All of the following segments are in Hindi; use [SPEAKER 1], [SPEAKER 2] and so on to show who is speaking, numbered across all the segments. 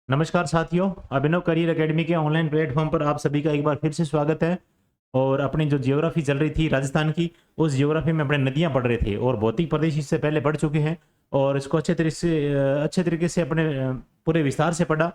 [SPEAKER 1] नमस्कार साथियों, अभिनव करियर एकेडमी के ऑनलाइन प्लेटफॉर्म पर आप सभी का एक बार फिर से स्वागत है। और अपनी जो जियोग्राफी चल रही थी राजस्थान की, उस जियोग्राफी में अपने नदियां पढ़ रहे थे और भौतिक प्रदेश इससे पहले पढ़ चुके हैं और इसको अच्छे तरीके से अपने पूरे विस्तार से पढ़ा।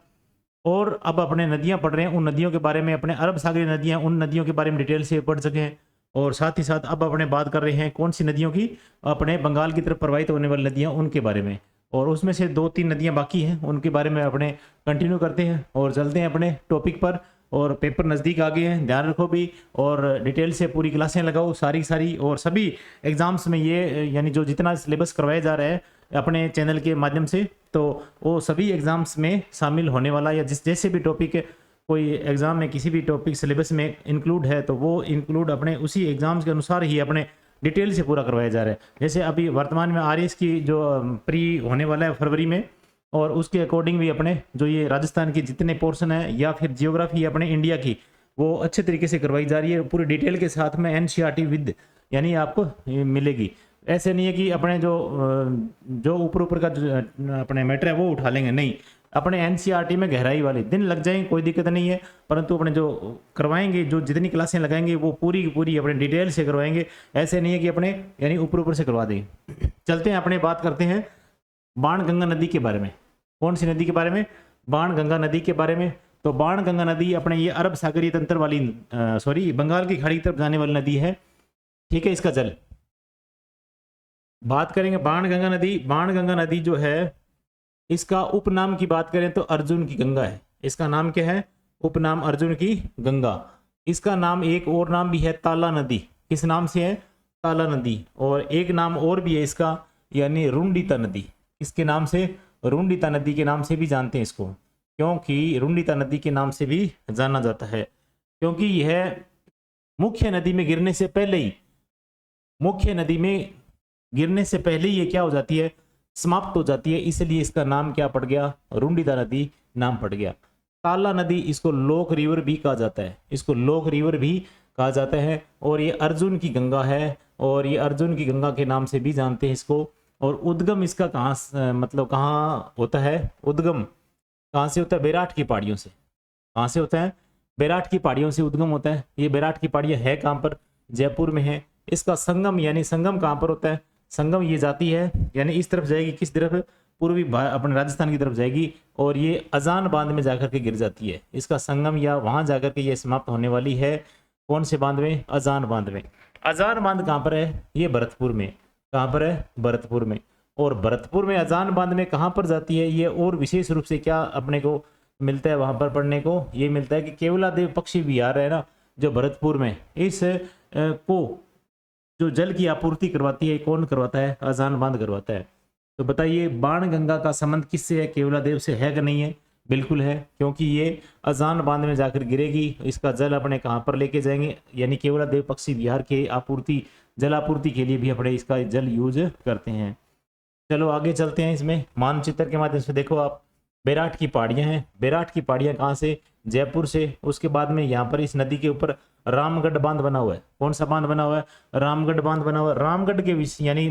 [SPEAKER 1] और अब अपने नदियां पढ़ रहे हैं, उन नदियों के बारे में, अपने अरब सागरीय नदियां, उन नदियों के बारे में डिटेल से पढ़ सके हैं। और साथ ही साथ अब अपने बात कर रहे हैं कौन सी नदियों की, अपने बंगाल की तरफ प्रवाहित होने वाली नदियां, उनके बारे में। और उसमें से 2-3 नदियां बाकी हैं, उनके बारे में अपने कंटिन्यू करते हैं और चलते हैं अपने टॉपिक पर। और पेपर नज़दीक आ गए हैं, ध्यान रखो भी, और डिटेल से पूरी क्लासें लगाओ सारी सारी। और सभी एग्जाम्स में ये यानी जो जितना सिलेबस करवाया जा रहा है अपने चैनल के माध्यम से, तो वो सभी एग्जाम्स में शामिल होने वाला, या जैसे भी टॉपिक कोई एग्जाम में किसी भी टॉपिक सिलेबस में इंक्लूड है तो वो इंक्लूड अपने उसी एग्जाम्स के अनुसार ही अपने डिटेल से पूरा करवाया जा रहा है। जैसे अभी वर्तमान में आरएस की जो प्री होने वाला है फरवरी में, और उसके अकॉर्डिंग भी अपने जो ये राजस्थान के जितने पोर्शन है या फिर जियोग्राफी अपने इंडिया की, वो अच्छे तरीके से करवाई जा रही है पूरी डिटेल के साथ में। एनसीईआरटी विद यानी आपको ये मिलेगी। ऐसे नहीं है कि अपने जो ऊपर ऊपर का जो अपने मैटर है वो उठा लेंगे, नहीं, अपने एनसीईआरटी में गहराई वाले दिन लग जाएंगे, कोई दिक्कत नहीं है, परंतु अपने जो करवाएंगे, जो जितनी क्लासें लगाएंगे वो पूरी की पूरी अपने डिटेल से करवाएंगे। ऐसे नहीं है कि अपने यानी ऊपर ऊपर से करवा देंगे। चलते हैं, अपने बात करते हैं बाणगंगा नदी के बारे में। कौन सी नदी के बारे में? बाणगंगा नदी के बारे में। तो बाणगंगा नदी अपने ये अरब सागरीय तंत्र वाली बंगाल की खाड़ी की तरफ जाने वाली नदी है। ठीक है, इसका जल बात करेंगे बाणगंगा नदी। बाणगंगा नदी जो है, इसका उपनाम की बात करें तो अर्जुन की गंगा है। इसका नाम क्या है? उपनाम अर्जुन की गंगा। इसका नाम, एक और नाम भी है ताला नदी। किस नाम से है? ताला नदी। और एक नाम और भी है इसका, यानी रुंडिता नदी। किसके नाम से? रुंडिता नदी के नाम से भी जानते हैं इसको, क्योंकि रुंडिता नदी के नाम से भी जाना जाता है, क्योंकि यह मुख्य नदी में गिरने से पहले ही, मुख्य नदी में गिरने से पहले ही ये क्या हो जाती है? समाप्त हो जाती है। इसलिए इसका नाम क्या पड़ गया? रुंडिता नदी नाम पड़ गया। ताला नदी, इसको लोक रिवर भी कहा जाता है, इसको लोक रिवर भी कहा जाता है। और ये अर्जुन की गंगा है, और ये अर्जुन की गंगा के नाम से भी जानते हैं इसको। और उद्गम इसका मतलब कहाँ होता है? उद्गम कहाँ से होता है? बैराठ की पहाड़ियों से। कहाँ से होता है? बैराठ की पहाड़ियों से उद्गम होता है। ये बैराठ की पहाड़ियाँ है कहाँ पर? जयपुर में है। इसका संगम, यानी संगम कहाँ पर होता है? संगम ये जाती है, यानी इस तरफ जाएगी, किस तरफ? पूर्वी अपने राजस्थान की तरफ जाएगी, और ये अजान बांध में जाकर के गिर जाती है। इसका संगम या वहां जाकर के ये समाप्त होने वाली है। कौन से बांध में? अजान बांध में। अजान बांध कहाँ पर है? ये भरतपुर में। कहाँ पर है? भरतपुर में। और भरतपुर में अजान बांध में कहाँ पर जाती है ये? और विशेष रूप से क्या अपने को मिलता है वहां पर पढ़ने को? ये मिलता है कि केवलादेव पक्षी विहार है ना, जो भरतपुर में, इस को जो जल की आपूर्ति करवाती है, कौन करवाता है? अजान बांध करवाता है। तो बताइए, बाणगंगा का संबंध किससे है? केवलादेव से है कि नहीं है? बिल्कुल है, क्योंकि ये अजान बांध में जाकर गिरेगी। इसका जल अपने कहाँ पर लेके जाएंगे? यानी केवलादेव पक्षी विहार के आपूर्ति, जल आपूर्ति के लिए भी अपने इसका जल यूज करते हैं। चलो आगे चलते हैं। इसमें मानचित्र के माध्यम से देखो आप, बैराठ की पहाड़ियां हैं। बैराठ की पहाड़ियां कहाँ से? जयपुर से। उसके बाद में यहाँ पर इस नदी के ऊपर रामगढ़ बांध बना हुआ है। कौन सा बांध बना हुआ है? रामगढ़ बांध बना हुआ है। रामगढ़ के विषय, यानी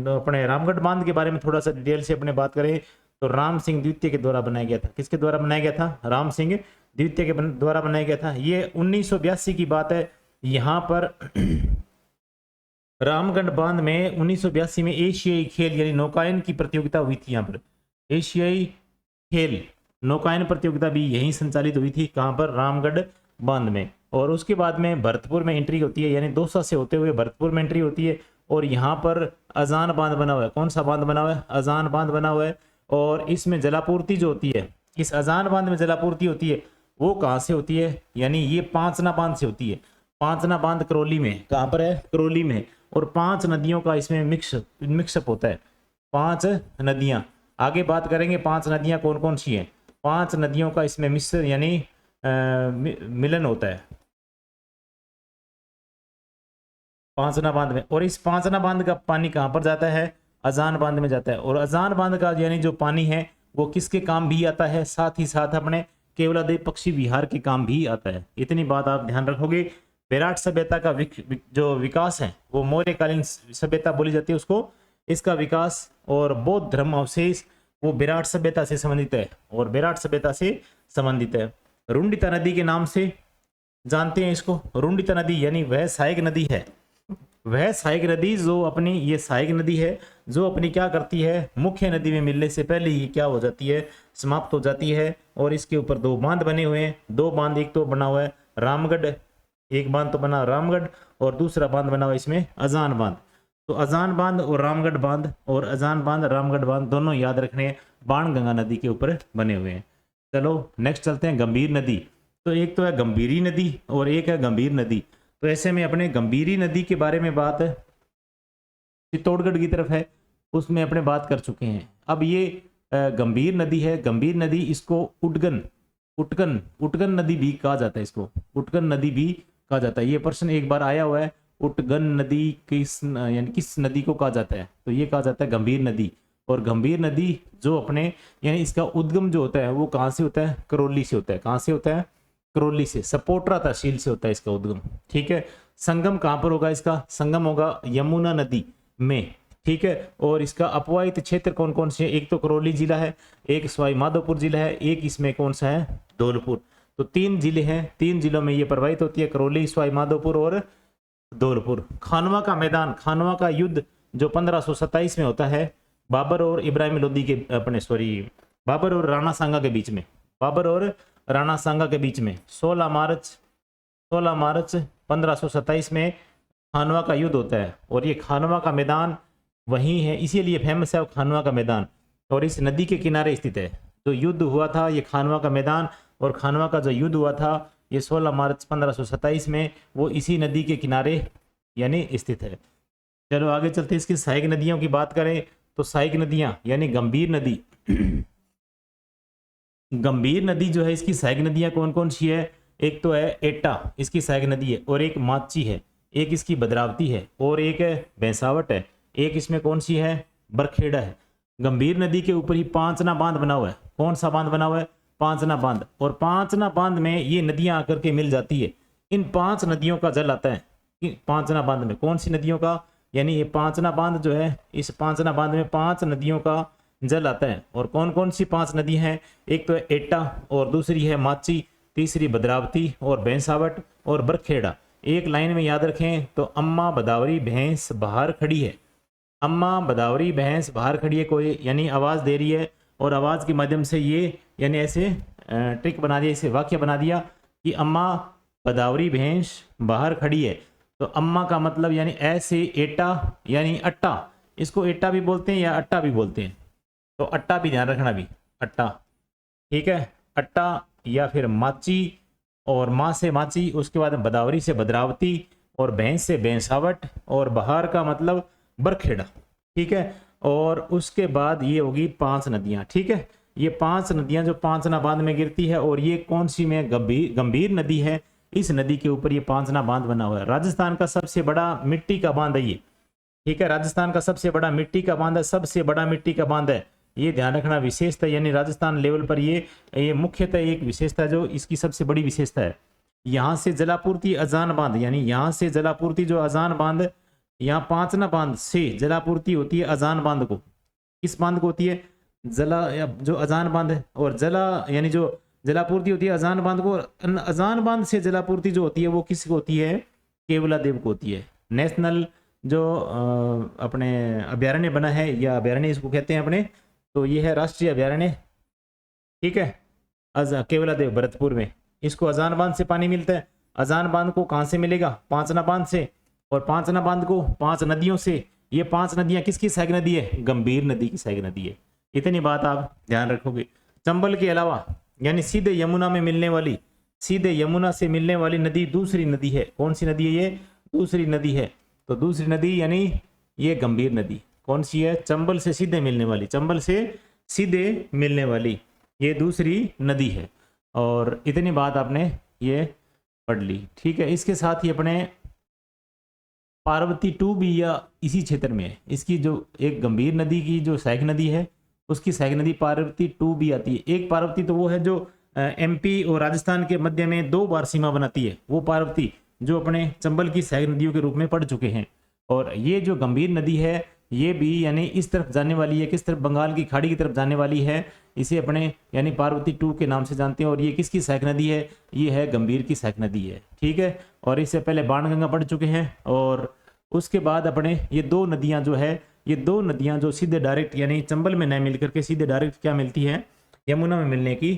[SPEAKER 1] अपने रामगढ़ बांध के बारे में थोड़ा सा डिटेल से अपने बात करें तो राम सिंह द्वितीय के द्वारा बनाया गया था। किसके द्वारा बनाया गया था? राम सिंह द्वितीय के द्वारा बनाया गया था। ये 1982 की बात है। यहाँ पर रामगढ़ बांध में 1982 में एशियाई खेल यानी नौकायन की प्रतियोगिता हुई थी। यहाँ पर एशियाई खेल नौकायन प्रतियोगिता भी यहीं संचालित हुई थी। कहाँ पर? रामगढ़ बांध में। और उसके बाद में भरतपुर में एंट्री होती है, यानी दौसा से होते हुए भरतपुर में एंट्री होती है। और यहाँ पर अजान बांध बना हुआ है। कौन सा बांध बना हुआ है? अजान बांध बना हुआ है। और इसमें जलापूर्ति जो होती है, इस अजान बांध में जलापूर्ति होती है, वो कहाँ से होती है? यानी ये पांचना बांध से होती है। पांचना बांध करौली में। कहाँ पर है? करौली में। और 5 नदियों का इसमें मिक्सअप होता है। 5 नदियां, आगे बात करेंगे 5 नदियां कौन कौन सी हैं। 5 नदियों का इसमें मिश्र यानी मिलन होता है पांचना बांध में। और इस पांचना बांध का पानी कहाँ पर जाता है? अजान बांध में जाता है। और अजान बांध का यानी जो पानी है वो किसके काम भी आता है? साथ ही साथ अपने केवलादेव पक्षी विहार के काम भी आता है। इतनी बात आप ध्यान रखोगे। बैराठ सभ्यता का जो विकास है वो मौर्यकालीन सभ्यता बोली जाती है उसको। इसका विकास और बौद्ध धर्म अवशेष वो विराट सभ्यता से संबंधित है और विराट सभ्यता से संबंधित है। रुंडिता नदी के नाम से जानते हैं इसको। रुंडिता नदी यानी वह सहायक नदी है, वह सहायक नदी जो अपनी, ये सहायक नदी है जो अपनी क्या करती है, मुख्य नदी में मिलने से पहले ही क्या हो जाती है, समाप्त हो जाती है। और इसके ऊपर दो बांध बने हुए हैं, दो बांध, एक तो बना हुआ है रामगढ़, एक बांध तो बना रामगढ़ और दूसरा बांध बना हुआ है इसमें अजान बांध। तो अजान बांध और रामगढ़ बांध और अजान बांध रामगढ़ बांध दोनों याद रखने हैं, बाणगंगा नदी के ऊपर बने हुए हैं। चलो नेक्स्ट चलते हैं, गंभीर नदी। तो एक तो है गंभीरी नदी और एक है गंभीर नदी। तो ऐसे में अपने गंभीरी नदी के बारे में बात चित्तौड़गढ़ की तरफ है, उसमें अपने बात कर चुके हैं। अब ये गंभीर नदी है, गंभीर नदी, इसको उटगन नदी भी कहा जाता है, इसको उटगन नदी भी कहा जाता है। ये प्रश्न एक बार आया हुआ है, उटगन नदी किस यानी किस नदी को कहा जाता है, तो ये कहा जाता है गंभीर नदी। और गंभीर नदी जो अपने यानी इसका उद्गम जो होता है वो कहाँ से होता है, करौली से होता है। कहाँ से होता है, करौली से, सपोट्रा तहसील से होता है इसका उद्गम। ठीक है, संगम कहाँ पर होगा, इसका संगम होगा यमुना नदी में। ठीक है, और इसका अपवाहित क्षेत्र कौन कौन से, एक तो करौली जिला है, एक सवाई माधोपुर जिला है, एक इसमें कौन सा है, धौलपुर। तो 3 जिले हैं, 3 जिलों में ये प्रवाहित होती है, करौली, सवाई माधोपुर और धौलपुर। खानवा का मैदान, खानवा का युद्ध जो 1527 में होता है बाबर और इब्राहिम लोदी के बाबर और राणा सांगा के बीच में, बाबर और राणा सांगा के बीच में 16 मार्च 1527 में खानवा का युद्ध होता है। और ये खानवा का मैदान वहीं है, इसीलिए फेमस है खानवा का मैदान, और इस नदी के किनारे स्थित है। जो युद्ध हुआ था ये खानवा का मैदान, और खानवा का जो युद्ध हुआ था ये 16 मार्च 1527 में, वो इसी नदी के किनारे यानी स्थित है। चलो आगे चलते, इसकी सहायक नदियों की बात करें तो सहायक नदियां यानी गंभीर नदी गंभीर नदी जो है इसकी सहायक नदियां कौन कौन सी है, एक तो है एटा, इसकी सहायक नदी है, और एक माची है, एक इसकी भद्रावती है, और एक है भैंसावट है, एक इसमें कौन सी है, बरखेड़ा है। गंभीर नदी के ऊपर ही पांचना बांध बना हुआ है। कौन सा बांध बना हुआ है, पांचना बांध। और पांचना बांध में ये नदियां आकर के मिल जाती है, इन 5 नदियों का जल आता है पांचना बांध में। कौन सी नदियों का, यानी ये पांचना बांध जो है, इस पांचना बांध में 5 नदियों का जल आता है। और कौन कौन सी 5 नदी हैं, एक तो है एटा, और दूसरी है माची, तीसरी भद्रावती और भैंसावट और बरखेड़ा। एक लाइन में याद रखें तो अम्मा बदावरी भैंस बाहर खड़ी है, अम्मा बदावरी भैंस बाहर खड़ी है, कोई यानी आवाज़ दे रही है, और आवाज़ के माध्यम से ये यानी ऐसे ट्रिक बना दिया, इसे वाक्य बना दिया कि अम्मा बदावरी भैंस बाहर खड़ी है। तो अम्मा का मतलब यानी ऐसे एटा यानी अट्टा, इसको एटा भी बोलते हैं या अट्टा भी बोलते हैं, तो अट्टा भी ध्यान रखना, भी अट्टा। ठीक है, अट्टा या फिर माची, और माँ से माची, उसके बाद बदावरी से भद्रावती, और भैंस से भैंसावट, और बहार का मतलब बरखेड़ा। ठीक है, और उसके बाद ये होगी 5 नदियाँ। ठीक है, ये 5 नदियाँ जो पांचना बांध में गिरती है, और ये कौन सी में, गंभीर नदी है। इस नदी के ऊपर ये पांचना बांध बना हुआ है। राजस्थान का सबसे बड़ा मिट्टी का बांध है ये। ठीक है, राजस्थान का सबसे बड़ा मिट्टी का बांध है, सबसे बड़ा मिट्टी का बांध है, ये ध्यान रखना विशेषता, यानी राजस्थान लेवल पर ये मुख्यतः एक विशेषता जो इसकी सबसे बड़ी विशेषता है। यहाँ से जलापूर्ति अजान बांध, यानी यहाँ से जलापूर्ति जो अजान बांध, यहाँ पांचना बांध से जलापूर्ति होती है अजान बांध को। किस बांध को होती है, जला जो अजान बांध है, और जला यानी जो जलापूर्ति होती है अजान बांध को। अजान बांध से जलापूर्ति जो होती है वो किसको होती है, केवला देव को होती है। नेशनल जो अपने अभ्यारण्य बना है, या अभ्यारण्य इसको कहते हैं अपने, तो ये है राष्ट्रीय अभ्यारण्य। ठीक है, केवला देव भरतपुर में, इसको अजान बांध से पानी मिलता है। अजान बांध को कहाँ से मिलेगा, पांचना बांध से, और पांचना बांध को 5 नदियों से। ये 5 नदियां किसकी सहायक नदी है, गंभीर नदी की सहायक नदी है। इतनी बात आप ध्यान रखोगे। चंबल के अलावा यानी सीधे यमुना में मिलने वाली, सीधे यमुना से मिलने वाली नदी दूसरी नदी है। कौन सी नदी है, ये दूसरी नदी है। तो दूसरी नदी यानी ये गंभीर नदी कौन सी है, चंबल से सीधे मिलने वाली, चंबल से सीधे मिलने वाली ये दूसरी नदी है। और इतनी बात आपने ये पढ़ ली। ठीक है, इसके साथ ही अपने पार्वती 2 भी या इसी क्षेत्र में है। इसकी जो एक गंभीर नदी की जो सहायक नदी है, उसकी सहायक नदी पार्वती 2 भी आती है। एक पार्वती तो वो है जो एमपी और राजस्थान के मध्य में 2 बार सीमा बनाती है, वो पार्वती जो अपने चंबल की सहायक नदियों के रूप में पढ़ चुके हैं। और ये जो गंभीर नदी है ये भी यानी इस तरफ जाने वाली है, किस तरफ, बंगाल की खाड़ी की तरफ जाने वाली है। इसे अपने यानी पार्वती 2 के नाम से जानते हैं। और ये किसकी सहायक नदी है? ये है गंभीर की सहायक नदी है, ठीक है। और इससे पहले बाणगंगा पढ़ चुके हैं। और उसके बाद अपने ये दो नदियां जो है, ये दो नदियां जो सीधे डायरेक्ट यानी चंबल में न मिल करके सीधे डायरेक्ट क्या मिलती है, यमुना में मिलने की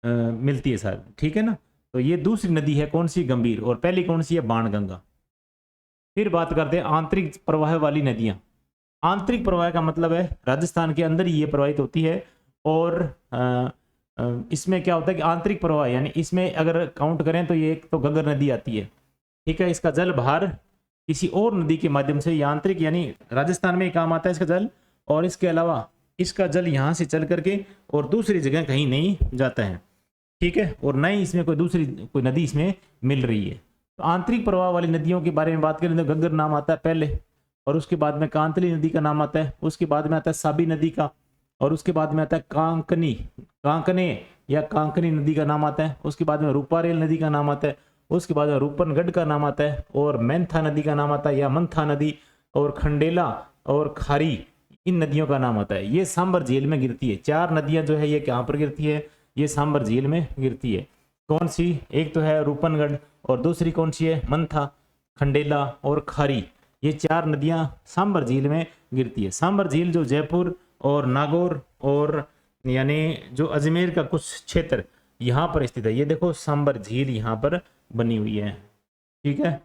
[SPEAKER 1] मिलती है सर, ठीक है ना। तो ये दूसरी नदी है कौन सी? गंभीर। और पहली कौन सी है? बाणगंगा। फिर बात करते हैं आंतरिक प्रवाह वाली नदियां। आंतरिक प्रवाह का मतलब है राजस्थान के अंदर ही ये प्रवाहित होती है। और इसमें क्या होता है कि आंतरिक प्रवाह यानी इसमें अगर काउंट करें तो ये एक तो घग्गर नदी आती है, ठीक है। इसका जल बाहर किसी और नदी के माध्यम से, ये आंतरिक यानी राजस्थान में ही काम आता है इसका जल। और इसके अलावा इसका जल यहाँ से चल करके और दूसरी जगह कहीं नहीं जाता है, ठीक है। और न ही इसमें कोई दूसरी कोई नदी इसमें मिल रही है। तो आंतरिक प्रवाह वाली नदियों के बारे में बात करें तो घग्गर नाम आता है पहले, और उसके बाद में कांतली नदी का नाम आता है, उसके बाद में आता है साबी नदी का, और उसके बाद में आता है कांकने या कांकनी नदी का नाम आता है। उसके बाद में रूपारेल नदी का नाम आता है। उसके बाद में रूपनगढ़ का नाम आता है, और मैंथा नदी का नाम आता है या मंथा नदी, और खंडेला और खारी, इन नदियों का नाम आता है। ये सांबर झील में गिरती है। 4 नदियां जो है ये कहाँ पर गिरती है? ये सांबर झील में गिरती है। कौन सी? एक तो है रूपनगढ़, और दूसरी कौन सी है? मंथा, खंडेला और खारी। ये 4 नदियां सांबर झील में गिरती है। सांबर झील जो जयपुर और नागौर और यानी जो अजमेर का कुछ क्षेत्र यहाँ पर स्थित है। ये देखो सांबर झील यहाँ पर बनी हुई है, ठीक है।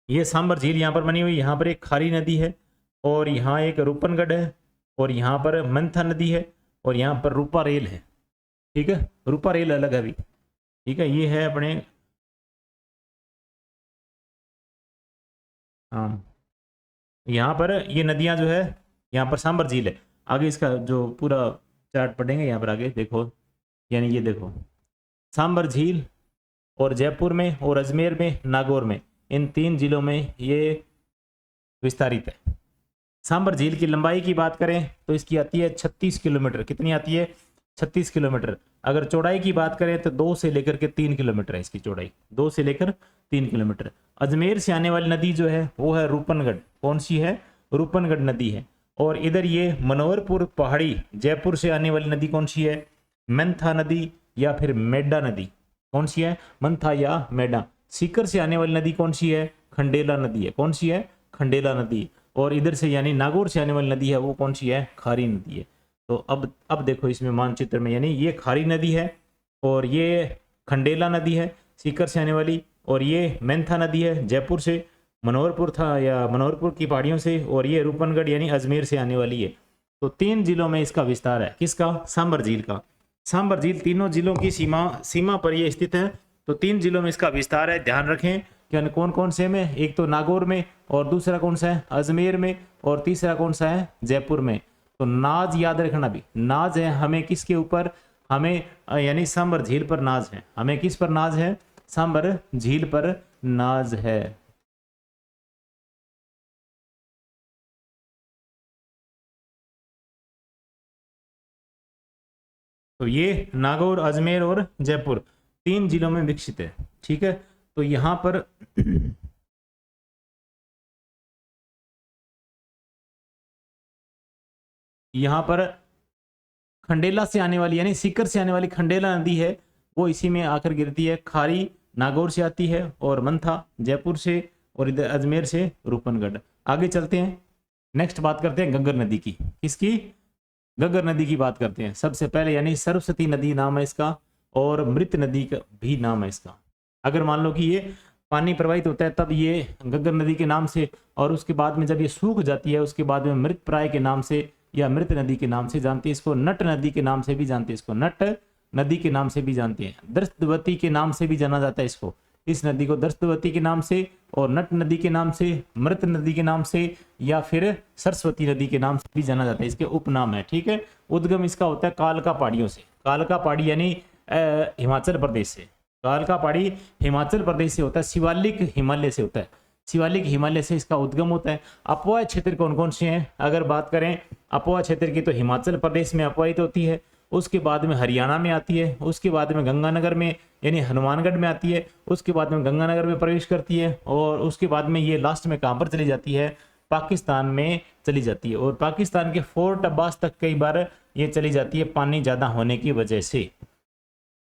[SPEAKER 1] ये सांबर झील यहाँ पर बनी हुई, यहाँ पर एक खारी नदी है, और यहाँ एक रूपनगढ़ है, और यहाँ पर मंथा नदी है, और यहाँ पर रूपारेल है, ठीक है। रूपारेल अलग है अभी, ठीक है। ये है अपने हाँ, यहाँ पर ये नदियाँ जो है, यहाँ पर सांबर झील है। आगे इसका जो पूरा चार्ट पढ़ेंगे यहाँ पर आगे देखो, यानी ये देखो सांबर झील और जयपुर में और अजमेर में नागौर में, इन 3 जिलों में ये विस्तारित है। सांबर झील की लंबाई की बात करें तो इसकी आती है 36 किलोमीटर। कितनी आती है? 36 किलोमीटर। अगर चौड़ाई की बात करें तो 2 से लेकर के 3 किलोमीटर है इसकी चौड़ाई, 2 से लेकर 3 किलोमीटर। अजमेर से आने वाली नदी जो है वो है रूपनगढ़। कौन सी है? रूपनगढ़ नदी है। और इधर ये मनोहरपुर पहाड़ी जयपुर से आने वाली नदी कौन सी है? मंथा नदी या फिर मेडा नदी। कौन सी है? मंथा या मेडा। सीकर से आने वाली नदी कौन सी है? खंडेला नदी है। कौन सी है? खंडेला नदी। और इधर से यानी नागौर से आने वाली नदी है वो कौन सी है? खारी नदी है। तो अब देखो इसमें मानचित्र में, यानी ये खारी नदी है, और ये खंडेला नदी है सीकर से आने वाली, और ये मेंथा नदी है जयपुर से, मनोहरपुर था या मनोहरपुर की पहाड़ियों से, और ये रूपनगढ़ यानी अजमेर से आने वाली है। तो 3 जिलों में इसका विस्तार है। किसका? सांबर झील का। सांबर झील तीनों जिलों की सीमा पर ये स्थित है। तो 3 जिलों में इसका विस्तार है। ध्यान रखें कि कौन कौन से में, एक तो नागौर में, और दूसरा कौन सा है? अजमेर में, और तीसरा कौन सा है? जयपुर में। तो नाज याद रखना भी, नाज है हमें किसके ऊपर? हमें यानी सांबर झील पर नाज है। हमें किस पर नाज है? सांबर झील पर नाज है। तो ये नागौर, अजमेर और जयपुर 3 जिलों में विकसित है, ठीक है। तो यहां पर यहां पर खंडेला से आने वाली यानी सीकर से आने वाली खंडेला नदी है वो इसी में आकर गिरती है। खारी नागौर से आती है, और मंथा जयपुर से, और इधर अजमेर से रूपनगढ़। आगे चलते हैं, नेक्स्ट बात करते हैं घग्गर नदी की। किसकी? घग्गर नदी की बात करते हैं। सबसे पहले यानी सरस्वती नदी नाम है इसका, और मृत नदी का भी नाम है इसका। अगर मान लो कि ये पानी प्रवाहित होता है तब ये घग्गर नदी के नाम से, और उसके बाद में जब ये सूख जाती है उसके बाद में मृत प्राय के नाम से या मृत नदी के नाम से जानते हैं इसको। नट नदी के नाम से भी जानते हैं इसको, नट नदी के नाम से भी जानते हैं। दृष्टवती के नाम से भी जाना जाता है इसको, इस नदी को दृष्टवती के नाम से, और नट नदी के नाम से, मृत नदी के नाम से, या फिर सरस्वती नदी के नाम से भी जाना जाता है। इसके उपनाम है, ठीक है। उद्गम इसका होता है कालका पहाड़ियों से। कालका पहाड़ी यानी हिमाचल प्रदेश से। कालका पहाड़ी हिमाचल प्रदेश से होता है, शिवालिक हिमालय से होता है। शिवालिक हिमालय से इसका उद्गम होता है। अपवाह क्षेत्र कौन कौन से हैं? अगर बात करें अपवाह क्षेत्र की तो हिमाचल प्रदेश में अपवाहित होती है, उसके बाद में हरियाणा में आती है, उसके बाद में गंगानगर में यानी हनुमानगढ़ में आती है, उसके बाद में गंगानगर में प्रवेश करती है और उसके बाद में ये लास्ट में कहाँ पर चली जाती है, पाकिस्तान में चली जाती है। और पाकिस्तान के फोर्ट अब्बास तक कई बार ये चली जाती है पानी ज़्यादा होने की वजह से।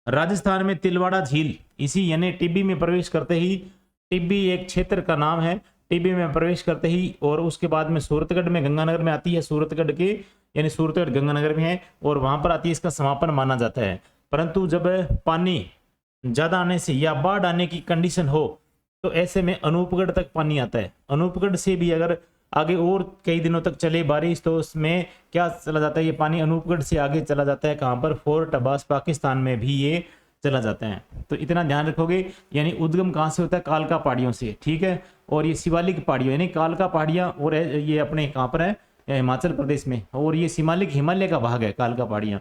[SPEAKER 1] राजस्थान में तिलवाड़ा झील इसी यानी टिब्बी में प्रवेश करते ही, टिब्बी एक क्षेत्र का नाम है, टिब्बी में प्रवेश करते ही और उसके बाद में सूरतगढ़ में गंगानगर में आती है, सूरतगढ़ के यानी सूरतगढ़ गंगानगर में है और वहां पर आती है, इसका समापन माना जाता है। परंतु जब पानी ज्यादा आने से या बाढ़ आने की कंडीशन हो तो ऐसे में अनूपगढ़ तक पानी आता है। अनूपगढ़ से भी अगर आगे और कई दिनों तक चले बारिश तो उसमें क्या चला जाता है, ये पानी अनूपगढ़ से आगे चला जाता है कहाँ पर, फोर्ट अब्बास पाकिस्तान में भी ये चला जाता है। तो इतना ध्यान रखोगे, यानी उद्गम कहाँ से होता है, कालका पहाड़ियों से, ठीक है। और ये शिवालिक पहाड़ियों यानी कालका पहाड़ियाँ और ये अपने कहाँ पर है, हिमाचल प्रदेश में, और ये शिवालिक हिमालय का भाग है कालका पहाड़ियाँ।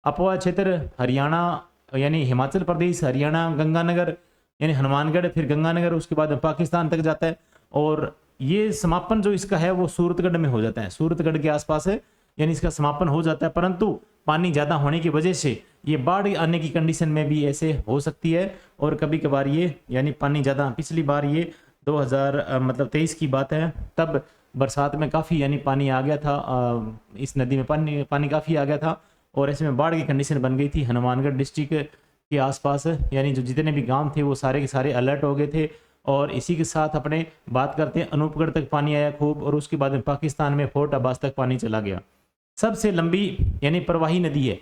[SPEAKER 1] अपवा क्षेत्र हरियाणा यानी हिमाचल प्रदेश, हरियाणा, गंगानगर यानी हनुमानगढ़, फिर गंगानगर, उसके बाद पाकिस्तान तक जाता है। और ये समापन जो इसका है वो सूरतगढ़ में हो जाता है, सूरतगढ़ के आसपास है, यानी इसका समापन हो जाता है। परंतु पानी ज़्यादा होने की वजह से ये बाढ़ आने की कंडीशन में भी ऐसे हो सकती है। और कभी कभार ये यानी पानी ज़्यादा, पिछली बार ये 2023 की बात है, तब बरसात में काफ़ी यानी पानी आ गया था, इस नदी में पानी काफ़ी आ गया था और ऐसे में बाढ़ की कंडीशन बन गई थी। हनुमानगढ़ डिस्ट्रिक्ट के आसपास यानी जो जितने भी गांव थे वो सारे के सारे अलर्ट हो गए थे। और इसी के साथ अपने बात करते हैं, अनूपगढ़ तक पानी आया खूब और उसके बाद में पाकिस्तान में फोर्ट अब्बास तक पानी चला गया। सबसे लंबी यानी प्रवाही नदी है,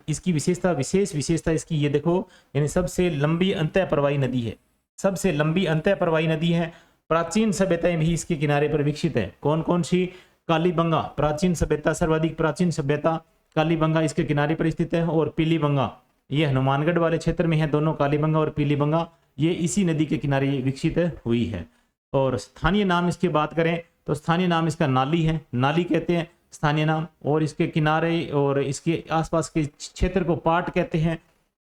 [SPEAKER 1] इसकी विशेष विशेषता इसकी ये देखो, यानी सबसे लंबी अंतः प्रवाही नदी है, सबसे लंबी अंतः प्रवाही नदी है। प्राचीन सभ्यताएं भी इसके किनारे पर विकसित है। कौन कौन सी, कालीबंगा प्राचीन सभ्यता, सर्वाधिक प्राचीन सभ्यता कालीबंगा इसके किनारे पर स्थित है। और पीलीबंगा ये हनुमानगढ़ वाले क्षेत्र में है, दोनों कालीबंगा और पीलीबंगा ये इसी नदी के किनारे विकसित हुई है। और स्थानीय नाम इसकी बात करें तो स्थानीय नाम इसका नाली है, नाली कहते हैं स्थानीय नाम। और इसके किनारे और इसके आसपास के क्षेत्र को पाट कहते हैं।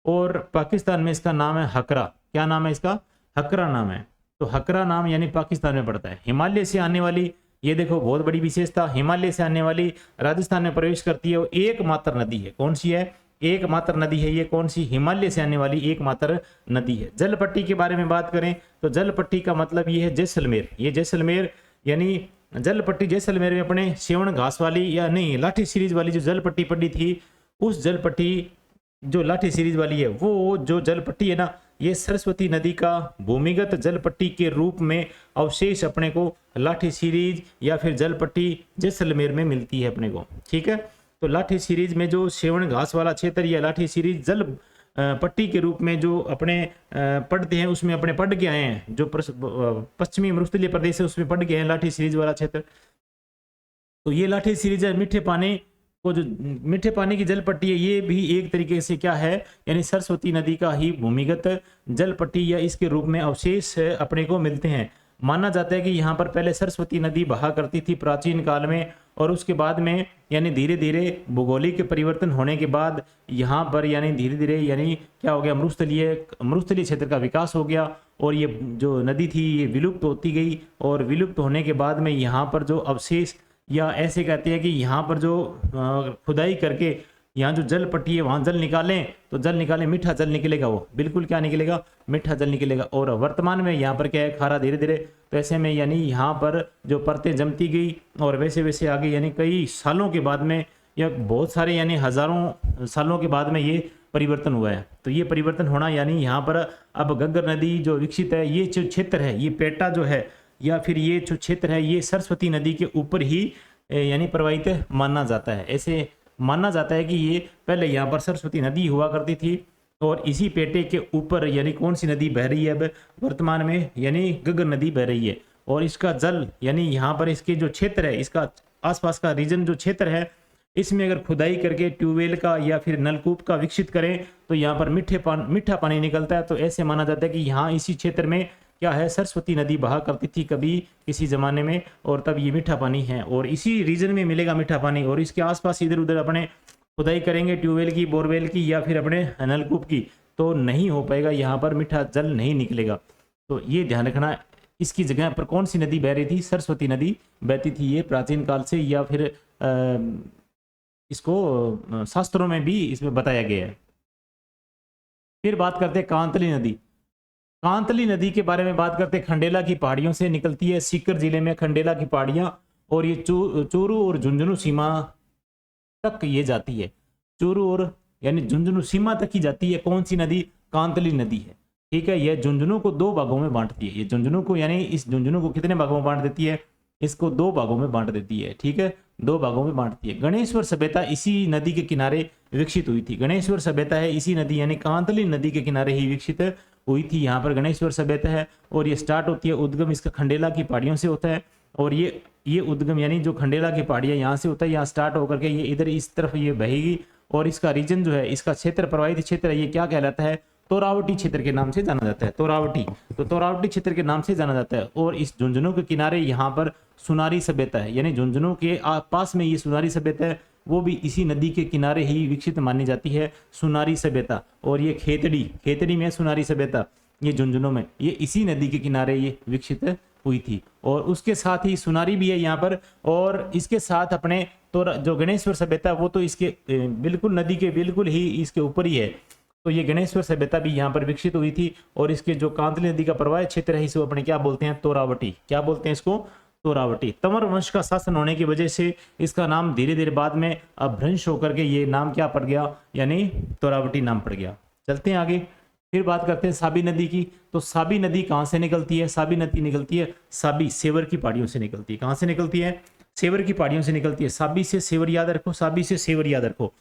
[SPEAKER 1] और पाकिस्तान में इसका नाम है हकरा, क्या नाम है इसका, हकरा नाम है। तो हकरा नाम यानी पाकिस्तान में पड़ता है। हिमालय से आने वाली, ये देखो बहुत बड़ी विशेषता, हिमालय से आने वाली राजस्थान में प्रवेश करती है वो एकमात्र नदी है। कौन सी है, एकमात्र नदी है ये, कौन सी, हिमालय से आने वाली एकमात्र नदी है। जलपट्टी के बारे में बात करें तो जलपट्टी का मतलब ये है जैसलमेर, ये जैसलमेर यानी जलपट्टी जैसलमेर में अपने सेवण घास वाली या नहीं लाठी सीरीज वाली जो जलपट्टी पड़ी थी, उस जलपट्टी जो लाठी सीरीज वाली है वो जो जलपट्टी है ना, ये सरस्वती नदी का भूमिगत जलपट्टी के रूप में अवशेष अपने को लाठी सीरीज या फिर जलपट्टी जैसलमेर में मिलती है अपने को, ठीक है। तो लाठी सीरीज में जो सेवण घास वाला क्षेत्र या लाठी सीरीज जल पट्टी के रूप में जो अपने पढ़ते हैं उसमें अपने पढ़ के आए हैं, जो पश्चिमी मरुस्थलीय प्रदेश है उसमें पढ़ गए हैं लाठी सीरीज वाला क्षेत्र। तो ये लाठी सीरीज मीठे पानी को जो मीठे पानी की जल पट्टी है ये भी एक तरीके से क्या है, यानी सरस्वती नदी का ही भूमिगत जल पट्टी या इसके रूप में अवशेष अपने को मिलते हैं। माना जाता है कि यहाँ पर पहले सरस्वती नदी बहा करती थी प्राचीन काल में, और उसके बाद में यानी धीरे धीरे भूगोलिक परिवर्तन होने के बाद यहाँ पर यानी धीरे धीरे यानी क्या हो गया, मरुस्थलीय क्षेत्र का विकास हो गया और ये जो नदी थी ये विलुप्त होती गई। और विलुप्त होने के बाद में यहाँ पर जो अवशेष या ऐसे कहते हैं कि यहाँ पर जो खुदाई करके यहाँ जो जल पट्टी है वहाँ जल निकालें तो जल निकालें, मीठा जल निकलेगा, वो बिल्कुल क्या निकलेगा, मीठा जल निकलेगा। और वर्तमान में यहाँ पर क्या है, खारा धीरे धीरे। तो ऐसे में यानी यहाँ पर जो परतें जमती गई और वैसे वैसे आगे यानी कई सालों के बाद में या बहुत सारे यानी हजारों सालों के बाद में ये परिवर्तन हुआ है। तो ये परिवर्तन होना यानी यहाँ पर अब घग्गर नदी जो विकसित है, ये जो क्षेत्र है, ये पेटा जो है या फिर ये जो क्षेत्र है ये सरस्वती नदी के ऊपर ही यानी प्रवाहित माना जाता है। ऐसे माना जाता है कि ये पहले यहाँ पर सरस्वती नदी हुआ करती थी और इसी पेटे के ऊपर यानी कौन सी नदी बह रही है अब वर्तमान में, यानी घग्गर नदी बह रही है। और इसका जल यानी यहाँ पर इसके जो क्षेत्र है, इसका आसपास का रीजन जो क्षेत्र है, इसमें अगर खुदाई करके ट्यूबवेल का या फिर नलकूप का विकसित करें तो यहाँ पर मीठा पानी निकलता है। तो ऐसे माना जाता है कि यहाँ इसी क्षेत्र में क्या है, सरस्वती नदी बहा करती थी कभी किसी ज़माने में, और तब ये मीठा पानी है और इसी रीजन में मिलेगा मीठा पानी। और इसके आसपास इधर उधर अपने खुदाई करेंगे ट्यूबवेल की, बोरवेल की या फिर अपने नलकूप की, तो नहीं हो पाएगा, यहाँ पर मीठा जल नहीं निकलेगा। तो ये ध्यान रखना। इसकी जगह पर कौन सी नदी बह रही थी, सरस्वती नदी बहती थी ये प्राचीन काल से, या फिर इसको शास्त्रों में भी इसमें बताया गया है। फिर बात करते हैं कांतली नदी। कांतली नदी के बारे में बात करते हैं, खंडेला की पहाड़ियों से निकलती है, सीकर जिले में खंडेला की पहाड़ियां, और ये चूरू और झुंझुनू सीमा तक ये जाती है। चूरू और यानी झुंझुनू सीमा तक ही जाती है। कौन सी नदी? कांतली नदी है। ठीक है, यह झुंझुनू को दो भागों में बांटती है। ये झुंझुनू को यानी इस झुंझुनू को कितने भागों में बांट देती है? इसको दो भागों में बांट देती है। ठीक है, दो भागों में बांटती है। गणेश्वर सभ्यता इसी नदी के किनारे विकसित हुई थी। गणेश्वर सभ्यता है इसी नदी यानी कांतली नदी के किनारे ही विकसित हुई थी। यहाँ पर गणेश्वर सभ्यता है, और ये स्टार्ट होती है, उद्गम इसका खंडेला की पहाड़ियों से होता है। और ये उद्गम यानी जो खंडेला की पहाड़ियाँ यहाँ से होता है, यहाँ स्टार्ट होकर के ये इधर इस तरफ ये बहेगी, और इसका रीजन जो है, इसका क्षेत्र, प्रवाहित क्षेत्र है, ये क्या कहलाता है? तोरावटी क्षेत्र के नाम से जाना जाता है। तोरावटी, तो तोरावटी क्षेत्र के नाम से जाना जाता है। और इस झुंझुनू के किनारे यहाँ पर सुनारी सभ्यता है, यानी झुंझुनू के पास में ये सुनारी सभ्यता है, वो भी इसी नदी के किनारे ही विकसित मानी जाती है, सुनारी सभ्यता। और ये खेतड़ी में सुनारी सभ्यता, ये झुंझुनू में, ये इसी नदी के किनारे ये विकसित हुई थी। और उसके साथ ही सुनारी भी है यहाँ पर, और इसके साथ अपने तो जो गणेश्वर सभ्यता वो तो इसके बिल्कुल नदी के बिल्कुल ही इसके ऊपर ही है। तो ये गणेश्वर सभ्यता भी यहाँ पर विकसित हुई थी। और इसके जो कांतली नदी का प्रवाह क्षेत्र है, इसे अपने क्या बोलते हैं? तोरावटी। क्या बोलते हैं इसको? तोरावटी। तंवर वंश का शासन होने की वजह से इसका नाम धीरे धीरे बाद में अपभ्रंश होकर के ये नाम क्या पड़ गया? यानी तोरावटी नाम पड़ गया। चलते हैं आगे, फिर बात करते हैं साबी नदी की। तो साबी नदी कहाँ से निकलती है? साबी नदी निकलती है साबी सेवर की पहाड़ियों से निकलती है। कहाँ से निकलती है? सेवर की पहाड़ियों से निकलती है। साबी से सेवर याद रखो, साबी से सेवर याद रखो।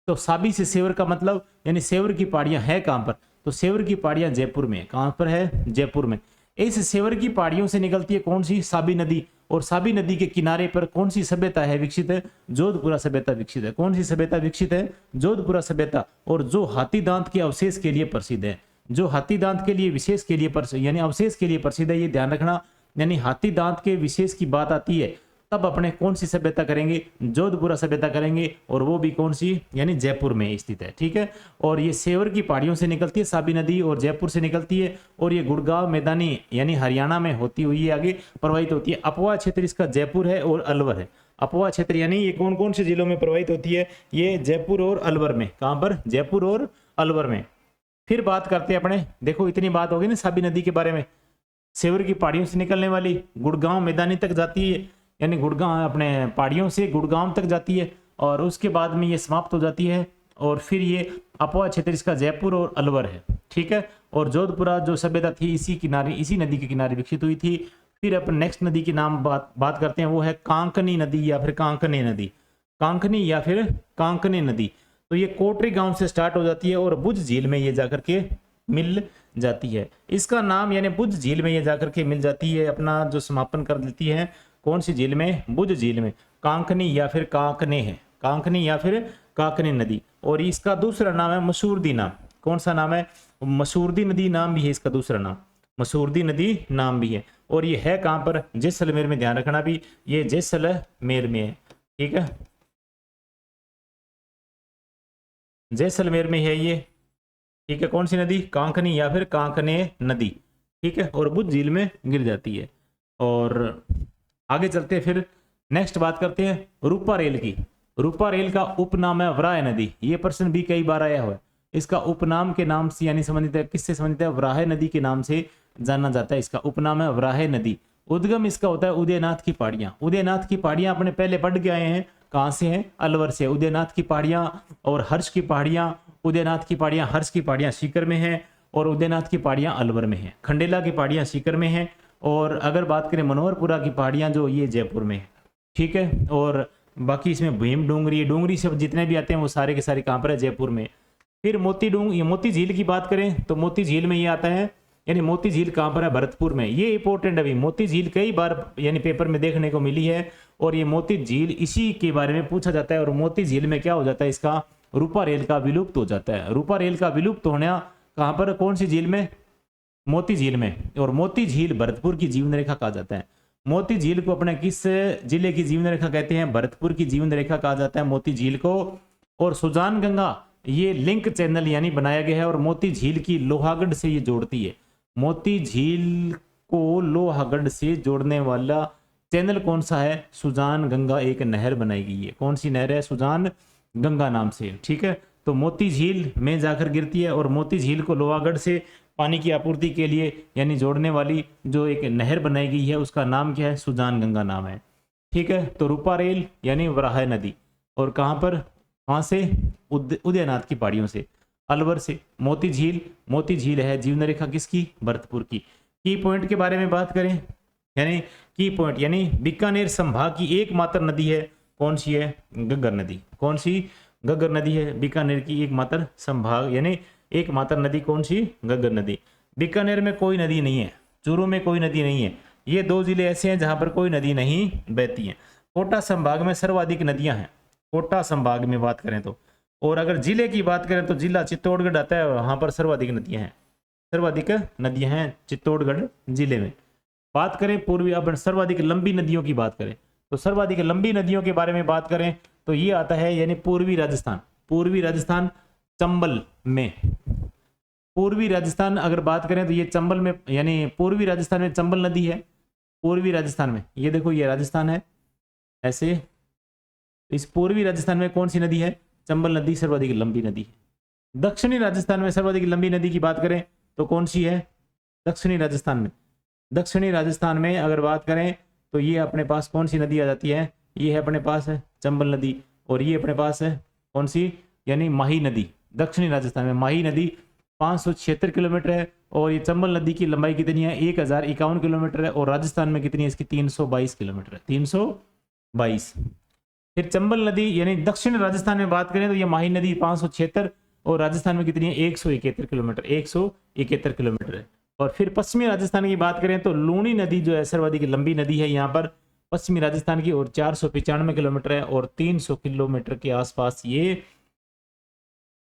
[SPEAKER 1] तो साबी से सेवर का मतलब यानी सेवर की पहाड़ियां है कहां पर? तो सेवर की पहाड़ियां जयपुर में। कहां पर है? जयपुर में। इस सेवर की पहाड़ियों से निकलती है कौन सी? साबी नदी। और साबी नदी के किनारे पर कौन सी सभ्यता है विकसित है? जोधपुरा सभ्यता विकसित है। कौन सी सभ्यता विकसित है? जोधपुरा सभ्यता। और जो हाथी दांत के अवशेष के लिए प्रसिद्ध है, जो हाथी दांत के लिए विशेष के लिए यानी अवशेष के लिए प्रसिद्ध है, ये ध्यान रखना। यानी हाथी दांत के विशेष की बात आती है तब अपने कौन सी सभ्यता करेंगे? जोधपुरा सभ्यता करेंगे। और वो भी कौन सी? यानी जयपुर में स्थित है। ठीक है, और ये सेवर की पहाड़ियों से निकलती है साबी नदी, और जयपुर से निकलती है, और ये गुड़गांव मैदानी यानी हरियाणा में होती हुई है आगे प्रवाहित होती है। अपवा क्षेत्र इसका जयपुर है और अलवर है। अपवा क्षेत्र यानी ये कौन कौन से जिलों में प्रवाहित होती है? ये जयपुर और अलवर में। कहां पर? जयपुर और अलवर में। फिर बात करते हैं अपने, देखो इतनी बात होगी ना साबी नदी के बारे में। सेवर की पहाड़ियों से निकलने वाली गुड़गांव मैदानी तक जाती है, यानी गुड़गांव अपने पहाड़ियों से गुड़गांव तक जाती है, और उसके बाद में ये समाप्त हो जाती है। और फिर ये अपवा क्षेत्र इसका जयपुर और अलवर है। ठीक है, और जोधपुरा जो सभ्यता थी इसी किनारे, इसी नदी के किनारे विकसित हुई थी। फिर अपन नेक्स्ट नदी के नाम बात करते हैं, वो है कांकनी नदी या फिर कांकने नदी। कांकनी या फिर कांकने नदी। तो ये कोटरी गांव से स्टार्ट हो जाती है और बुझ झील में ये जाकर के मिल जाती है। इसका नाम यानी बुझ झील में ये जाकर के मिल जाती है, अपना जो समापन कर देती है। कौन सी झील में? बुझ झील में। कांकनी या फिर कांकने है, कांकनी या फिर कांकने नदी। और इसका दूसरा नाम है मसूरदी नाम। कौन सा नाम है? मसूरदी नदी नाम भी है इसका दूसरा नाम, मसूरदी नदी नाम भी है। और ये है कहां पर? जैसलमेर में। ध्यान रखना भी, ये जैसलमेर में है। ठीक है, जैसलमेर में है ये। ठीक है, कौन सी नदी? कांकनी या फिर कांकने नदी। ठीक है, और बुझ झील में गिर जाती है। और आगे चलते हैं, फिर नेक्स्ट बात करते हैं रूपा रेल की। रूपा रेल का उपनाम है वराह नदी। ये प्रश्न भी कई बार आया हुआ है। इसका उपनाम के नाम से यानी संबंधित है, किससे संबंधित है? वराह नदी के नाम से जाना जाता है। इसका उपनाम है वराह नदी। उद्गम इसका होता है उदयनाथ की पहाड़ियां। उदयनाथ की पहाड़ियां अपने पहले पढ़ के आए हैं। कहां से हैं? अलवर से। उदयनाथ की पहाड़ियां और हर्ष की पहाड़ियां, उदयनाथ की पहाड़ियां, हर्ष की पहाड़ियां सीकर में है, और उदयनाथ की पहाड़ियां अलवर में है। खंडेला की पहाड़ियां सीकर में है, और अगर बात करें मनोहरपुरा की पहाड़ियां जो ये जयपुर में है। ठीक है, और बाकी इसमें भीम डूंगरी, डूंगरी से जितने भी आते हैं वो सारे के सारे कहां पर है? जयपुर में। फिर मोती झील की बात करें तो मोती झील में ये आता है, यानी मोती झील कहां पर है? भरतपुर में। ये इंपॉर्टेंट अभी मोती झील कई बार यानी पेपर में देखने को मिली है, और ये मोती झील इसी के बारे में पूछा जाता है। और मोती झील में क्या हो जाता है? इसका रूपा रेल का विलुप्त हो जाता है। रूपा रेल का विलुप्त होना कहां पर? कौन सी झील में? मोती झील में। और मोती झील भरतपुर की जीवन रेखा कहा जाता है। मोती झील को अपने किस जिले की जीवन रेखा कहते हैं? भरतपुर की जीवन रेखा कहा जाता है मोती झील को। और सुजान गंगा ये लिंक चैनल यानी बनाया गया है, और मोती झील की लोहागढ़ से ये जोड़ती है। मोती झील को लोहागढ़ से जोड़ने वाला चैनल कौन सा है? सुजान गंगा एक नहर बनाई गई है। कौन सी नहर है? सुजान गंगा नाम से, ठीक है। तो मोती झील में जाकर गिरती है और मोती झील को लोहागढ़ से पानी की आपूर्ति के लिए यानी जोड़ने वाली जो एक नहर बनाई गई है उसका नाम क्या है, सुजान गंगा नाम है, ठीक है। तो रूपा रेल यानी वराह नदी, और कहाँ पर, वहाँ से उदयनाथ की पहाड़ियों से, अलवर से। मोती झील है जीवन रेखा किसकी, भरतपुर की। की पॉइंट के बारे में बात करें, यानी की पॉइंट यानी बीकानेर संभाग की एकमात्र नदी है, कौन सी है, घग्गर नदी। कौन सी, घग्गर नदी है बीकानेर की एकमात्र संभाग यानी एकमात्र नदी, कौन सी, घग्गर नदी। बीकानेर में कोई नदी नहीं है, चूरू में कोई नदी नहीं है, ये दो जिले ऐसे हैं जहां पर कोई नदी नहीं बहती है। कोटा संभाग में सर्वाधिक नदियां हैं, कोटा संभाग में बात करें तो। और अगर जिले की बात करें तो जिला चित्तौड़गढ़ आता है, वहां पर सर्वाधिक नदियां हैं, सर्वाधिक नदियां हैं चित्तौड़गढ़ जिले में। बात करें पूर्वी, अपन सर्वाधिक लंबी नदियों की बात करें तो सर्वाधिक लंबी नदियों के बारे में बात करें तो ये आता है यानी पूर्वी राजस्थान, पूर्वी राजस्थान चंबल में। पूर्वी राजस्थान अगर बात करें तो ये चंबल में यानी पूर्वी राजस्थान में चंबल नदी है, पूर्वी राजस्थान में। ये देखो ये राजस्थान है ऐसे, इस पूर्वी राजस्थान में कौन सी नदी है, चंबल नदी सर्वाधिक लंबी नदी है। दक्षिणी राजस्थान में सर्वाधिक लंबी नदी की बात करें तो कौन सी है, दक्षिणी राजस्थान में। दक्षिणी राजस्थान में अगर बात करें तो ये अपने पास कौन सी नदी आ जाती है, ये है अपने पास है चंबल नदी, और ये अपने पास है कौन सी, यानी माही नदी। दक्षिणी राजस्थान में माही नदी 576 किलोमीटर है, और ये चंबल नदी की लंबाई कितनी है, 1051 किलोमीटर है, और राजस्थान में कितनी है इसकी, 322 किलोमीटर है, 322। फिर चंबल नदी यानी दक्षिण राजस्थान में बात करें तो ये माही नदी 576, और राजस्थान में कितनी है 171 किलोमीटर, 171 किलोमीटर है। और फिर पश्चिमी राजस्थान की बात करें तो लूणी नदी जो है सर्वाधिक लंबी नदी है यहाँ पर पश्चिमी राजस्थान की, और 495 किलोमीटर है, और 300 किलोमीटर के आसपास ये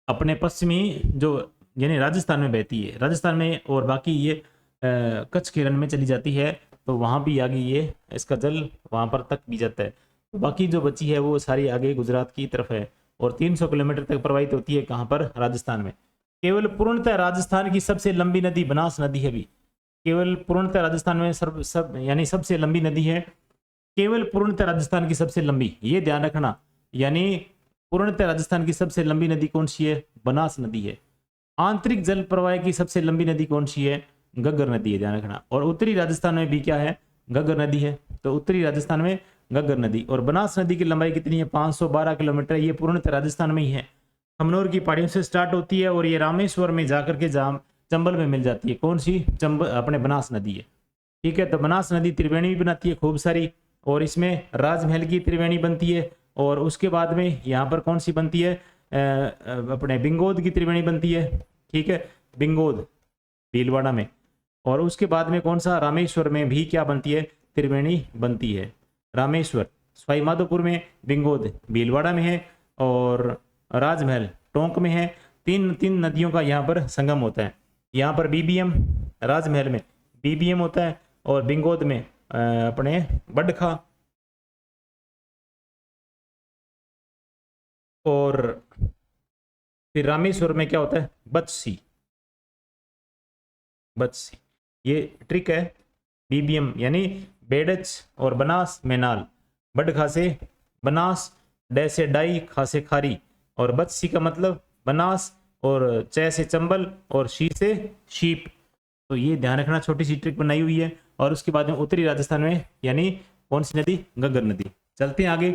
[SPEAKER 1] अपने पश्चिमी जो यानी राजस्थान में बहती है, राजस्थान में। और बाकी ये कच्छ के रण में चली जाती है, तो वहां भी आगे ये इसका जल वहां पर तक भी जाता है। तो बाकी जो बची है वो सारी आगे गुजरात की तरफ है, और 300 किलोमीटर तक प्रवाहित होती है कहाँ पर, राजस्थान में। केवल पूर्णतः राजस्थान की सबसे लंबी नदी बनास नदी है भी, केवल पूर्णतः राजस्थान में यानी सबसे लंबी नदी है, केवल पूर्णतः राजस्थान की सबसे लंबी, ये ध्यान रखना। यानी पूर्णतः राजस्थान की सबसे लंबी नदी कौन सी है, बनास नदी है। आंतरिक जल प्रवाह की सबसे लंबी नदी कौन सी है, घग्गर नदी है, ध्यान रखना। और उत्तरी राजस्थान में भी क्या है, घग्गर नदी है, तो उत्तरी राजस्थान में घग्गर नदी। और बनास नदी की लंबाई कितनी है, 512 किलोमीटर, ये पूर्णतः राजस्थान में ही है। खमनोर की पहाड़ियों से स्टार्ट होती है और ये रामेश्वर में जाकर के चंबल में मिल जाती है, कौन सी, चंबल अपने बनास नदी है, ठीक है। तो बनास नदी त्रिवेणी भी बनाती है खूब सारी, और इसमें राजमहल की त्रिवेणी बनती है, और उसके बाद में यहाँ पर कौन सी बनती है, अपने बिंगोद की त्रिवेणी बनती है, ठीक है, बिंगोद भीलवाड़ा में। और उसके बाद में कौन सा, रामेश्वर में भी क्या बनती है, त्रिवेणी बनती है। रामेश्वर सवाई माधोपुर में, बिंगोद भीलवाड़ा में है, और राजमहल टोंक में है। तीन नदियों का यहाँ पर संगम होता है। यहाँ पर बीबीएम, राजमहल में बीबीएम होता है, और बिंगोद में अपने बडखा, और फिर रामेश्वर में क्या होता है, बत्सी। ये ट्रिक है, बीबीएम यानी बेडच और बनास में नाल, बडखा से बनास, डे से डाई, खा से खारी, और बत्सी का मतलब बनास, और च से चंबल, और शी से शीप। तो ये ध्यान रखना, छोटी सी ट्रिक बनाई हुई है। और उसके बाद में उत्तरी राजस्थान में यानी कौन सी नदी, घग्गर नदी। चलते हैं आगे,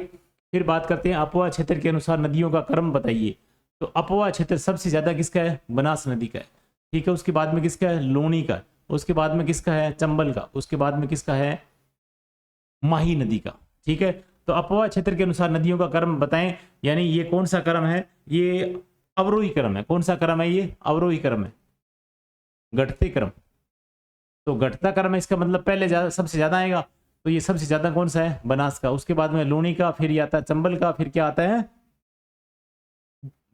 [SPEAKER 1] फिर बात करते हैं अपवा क्षेत्र के अनुसार नदियों का क्रम बताइए। तो अपवा क्षेत्र सबसे ज्यादा किसका है, बनास नदी का है, ठीक है। उसके बाद में किसका है, लूणी का। उसके बाद में किसका है, चंबल का। उसके बाद में किसका है, माही नदी का, ठीक है। तो अपवा क्षेत्र के अनुसार नदियों का क्रम बताएं, यानी ये कौन सा क्रम है, ये अवरोही क्रम है। कौन सा क्रम है, ये अवरोही क्रम है, घटते क्रम। तो घटता क्रम है, इसका मतलब पहले सबसे ज्यादा आएगा, तो ये सबसे ज्यादा कौन सा है, बनास का। उसके बाद में लूणी का, फिर ये आता है चंबल का, फिर क्या आता है,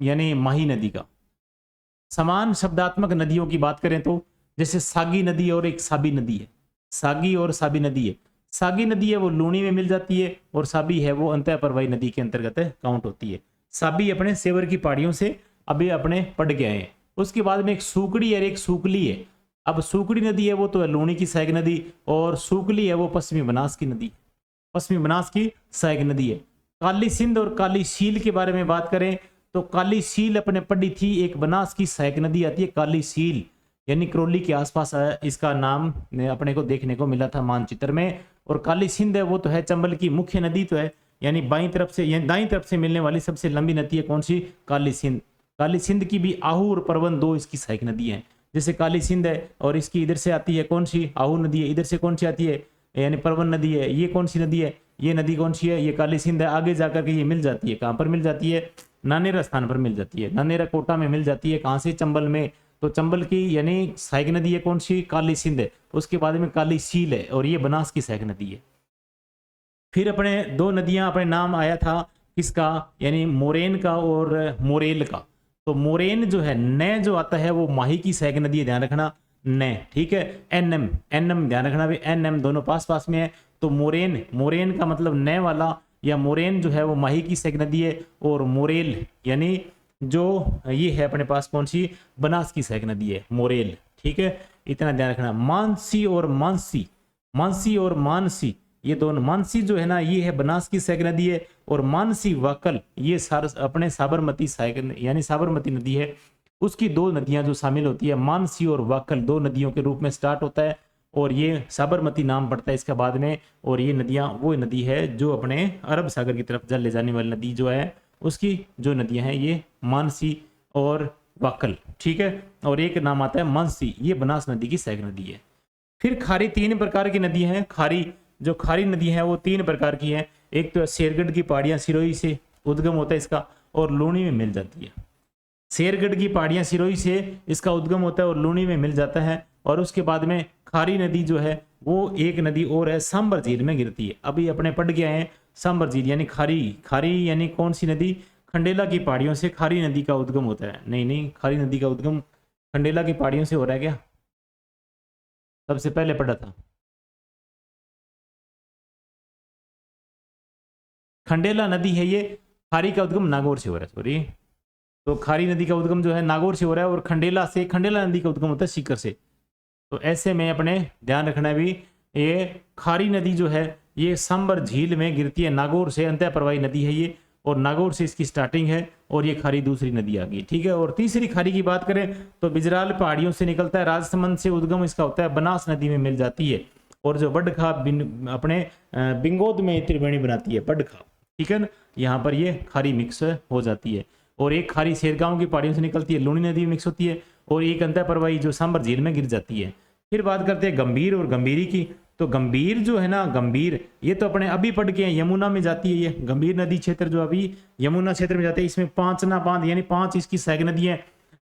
[SPEAKER 1] यानी माही नदी का। समान शब्दात्मक नदियों की बात करें तो जैसे सागी नदी और एक साबी नदी है, सागी और साबी नदी है। सागी नदी है वो लूणी में मिल जाती है, और साबी है वो अंतः प्रवाही नदी के अंतर्गत काउंट होती है। साबी अपने सेवर की पहाड़ियों से अभी अपने पड़ गए हैं। उसके बाद में एक सूकड़ी और एक सूकली है। अब सूकड़ी नदी है वो तो है लूणी की सहायक नदी, और सूकली है वो पश्चिमी बनास की नदी, पश्चिमी बनास की सहायक नदी है। काली सिंध और काली सील के बारे में बात करें तो काली सील अपने पड़ी थी, एक बनास की सहायक नदी आती है काली सील, यानी करौली के आसपास इसका नाम अपने को देखने को मिला था मानचित्र में। और काली सिंध है वो तो है चंबल की मुख्य नदी तो है, यानी बाईं तरफ से यानी दाईं तरफ से मिलने वाली सबसे लंबी नदी है कौन सी, काली सिंध। काली सिंध की भी आहू और परवन दो इसकी सहायक नदी है। जैसे काली सिंध है और इसकी इधर से आती है कौन सी, आहू नदी है, इधर से कौन सी आती है यानी परवन नदी है। ये कौन सी नदी है, ये नदी कौन सी है, ये काली सिंध है। आगे जाकर के ये मिल जाती है, कहाँ पर मिल जाती है, नानेरा स्थान पर मिल जाती है, नानेरा कोटा में मिल जाती है। कहाँ से, चंबल में। तो चंबल की यानी सहायक नदी है कौन सी, काली सिंध है। उसके बाद में काली सील है और ये बनास की सहायक नदी है। फिर अपने दो नदियां अपने नाम आया था किसका, यानी मोरेन का और मोरेल का। तो मोरेन जो है न जो आता है वो माही की सहायक नदी है, ध्यान रखना न, ठीक है। एनएम एनएम ध्यान रखना भी, एनएम दोनों पास पास में है। तो मोरेन, मोरेन का मतलब न वाला या मोरेन जो है वो माही की सहायक नदी है। और मोरेल यानी जो ये है अपने पास कौन सी, बनास की सहायक नदी है मोरेल, ठीक है। इतना ध्यान रखना। मानसी और मानसी, मानसी और मानसी ये दोनों, मानसी जो है ना ये है बनास की सहायक नदी है, और मानसी वाकल ये अपने साबरमती सहायक यानी साबरमती नदी है। उसकी दो नदियां जो शामिल होती है, मानसी और वाकल दो नदियों के रूप में स्टार्ट होता है और ये साबरमती नाम पड़ता है इसका बाद में। और ये नदियां वो नदी है जो अपने अरब सागर की तरफ जल ले जाने वाली नदी जो है उसकी जो नदियां हैं ये मानसी और वाकल, ठीक है। और एक नाम आता है मानसी, ये बनास नदी की सहायक नदी है। फिर खारी, तीन प्रकार की नदी हैं। खारी, जो खारी नदी है वो तीन प्रकार की है। एक तो शेरगढ़ की पहाड़ियां सिरोही से उद्गम होता है इसका और लूणी में मिल जाती है। शेरगढ़ की पहाड़ियां सिरोही से इसका उद्गम होता है और लूणी में मिल जाता है। और उसके बाद में खारी नदी जो है वो एक नदी और है, सांबर झील में गिरती है। अभी अपने पढ़ गए हैं सांबर झील यानी खारी, खारी यानी कौन सी नदी, खंडेला की पहाड़ियों से खारी नदी का उद्गम होता है। नहीं नहीं, खारी नदी का उद्गम खंडेला की पहाड़ियों से हो रहा है क्या, सबसे पहले पढ़ा था। खंडेला नदी है ये, खारी का उद्गम नागौर से हो रहा है, सॉरी। तो खारी नदी का उद्गम जो है नागौर से हो रहा है और खंडेला से, खंडेला नदी का उद्गम होता है सीकर से। तो ऐसे में अपने ध्यान रखना भी, ये खारी नदी जो है ये सांबर झील में गिरती है, नागौर से अंतः प्रवाही नदी है ये, और नागौर से इसकी स्टार्टिंग है और ये खारी दूसरी नदी आ गई, ठीक है। और तीसरी खारी की बात करें तो बिजराल पहाड़ियों से निकलता है, राजसमंद से उद्गम इसका होता है, बनास नदी में मिल जाती है। और जो बडखा अपने बिंगोद में त्रिवेणी बनाती है बडखा, ठीक है ना, यहाँ पर ये खारी मिक्स हो जाती है। और एक खारी शेरगांव की पहाड़ियों से निकलती है, लूणी नदी में मिक्स होती है, और एक अंतः प्रवाही जो सांबर झील में गिर जाती है। फिर बात करते हैं गंभीर और गंभीरी की। तो गंभीर जो है ना, गंभीर ये तो अपने अभी पढ़ के हैं, यमुना में जाती है ये गंभीर नदी क्षेत्र जो अभी यमुना क्षेत्र में जाते हैं। इसमें पांचना बांध यानी 5 इसकी सहायक नदियां।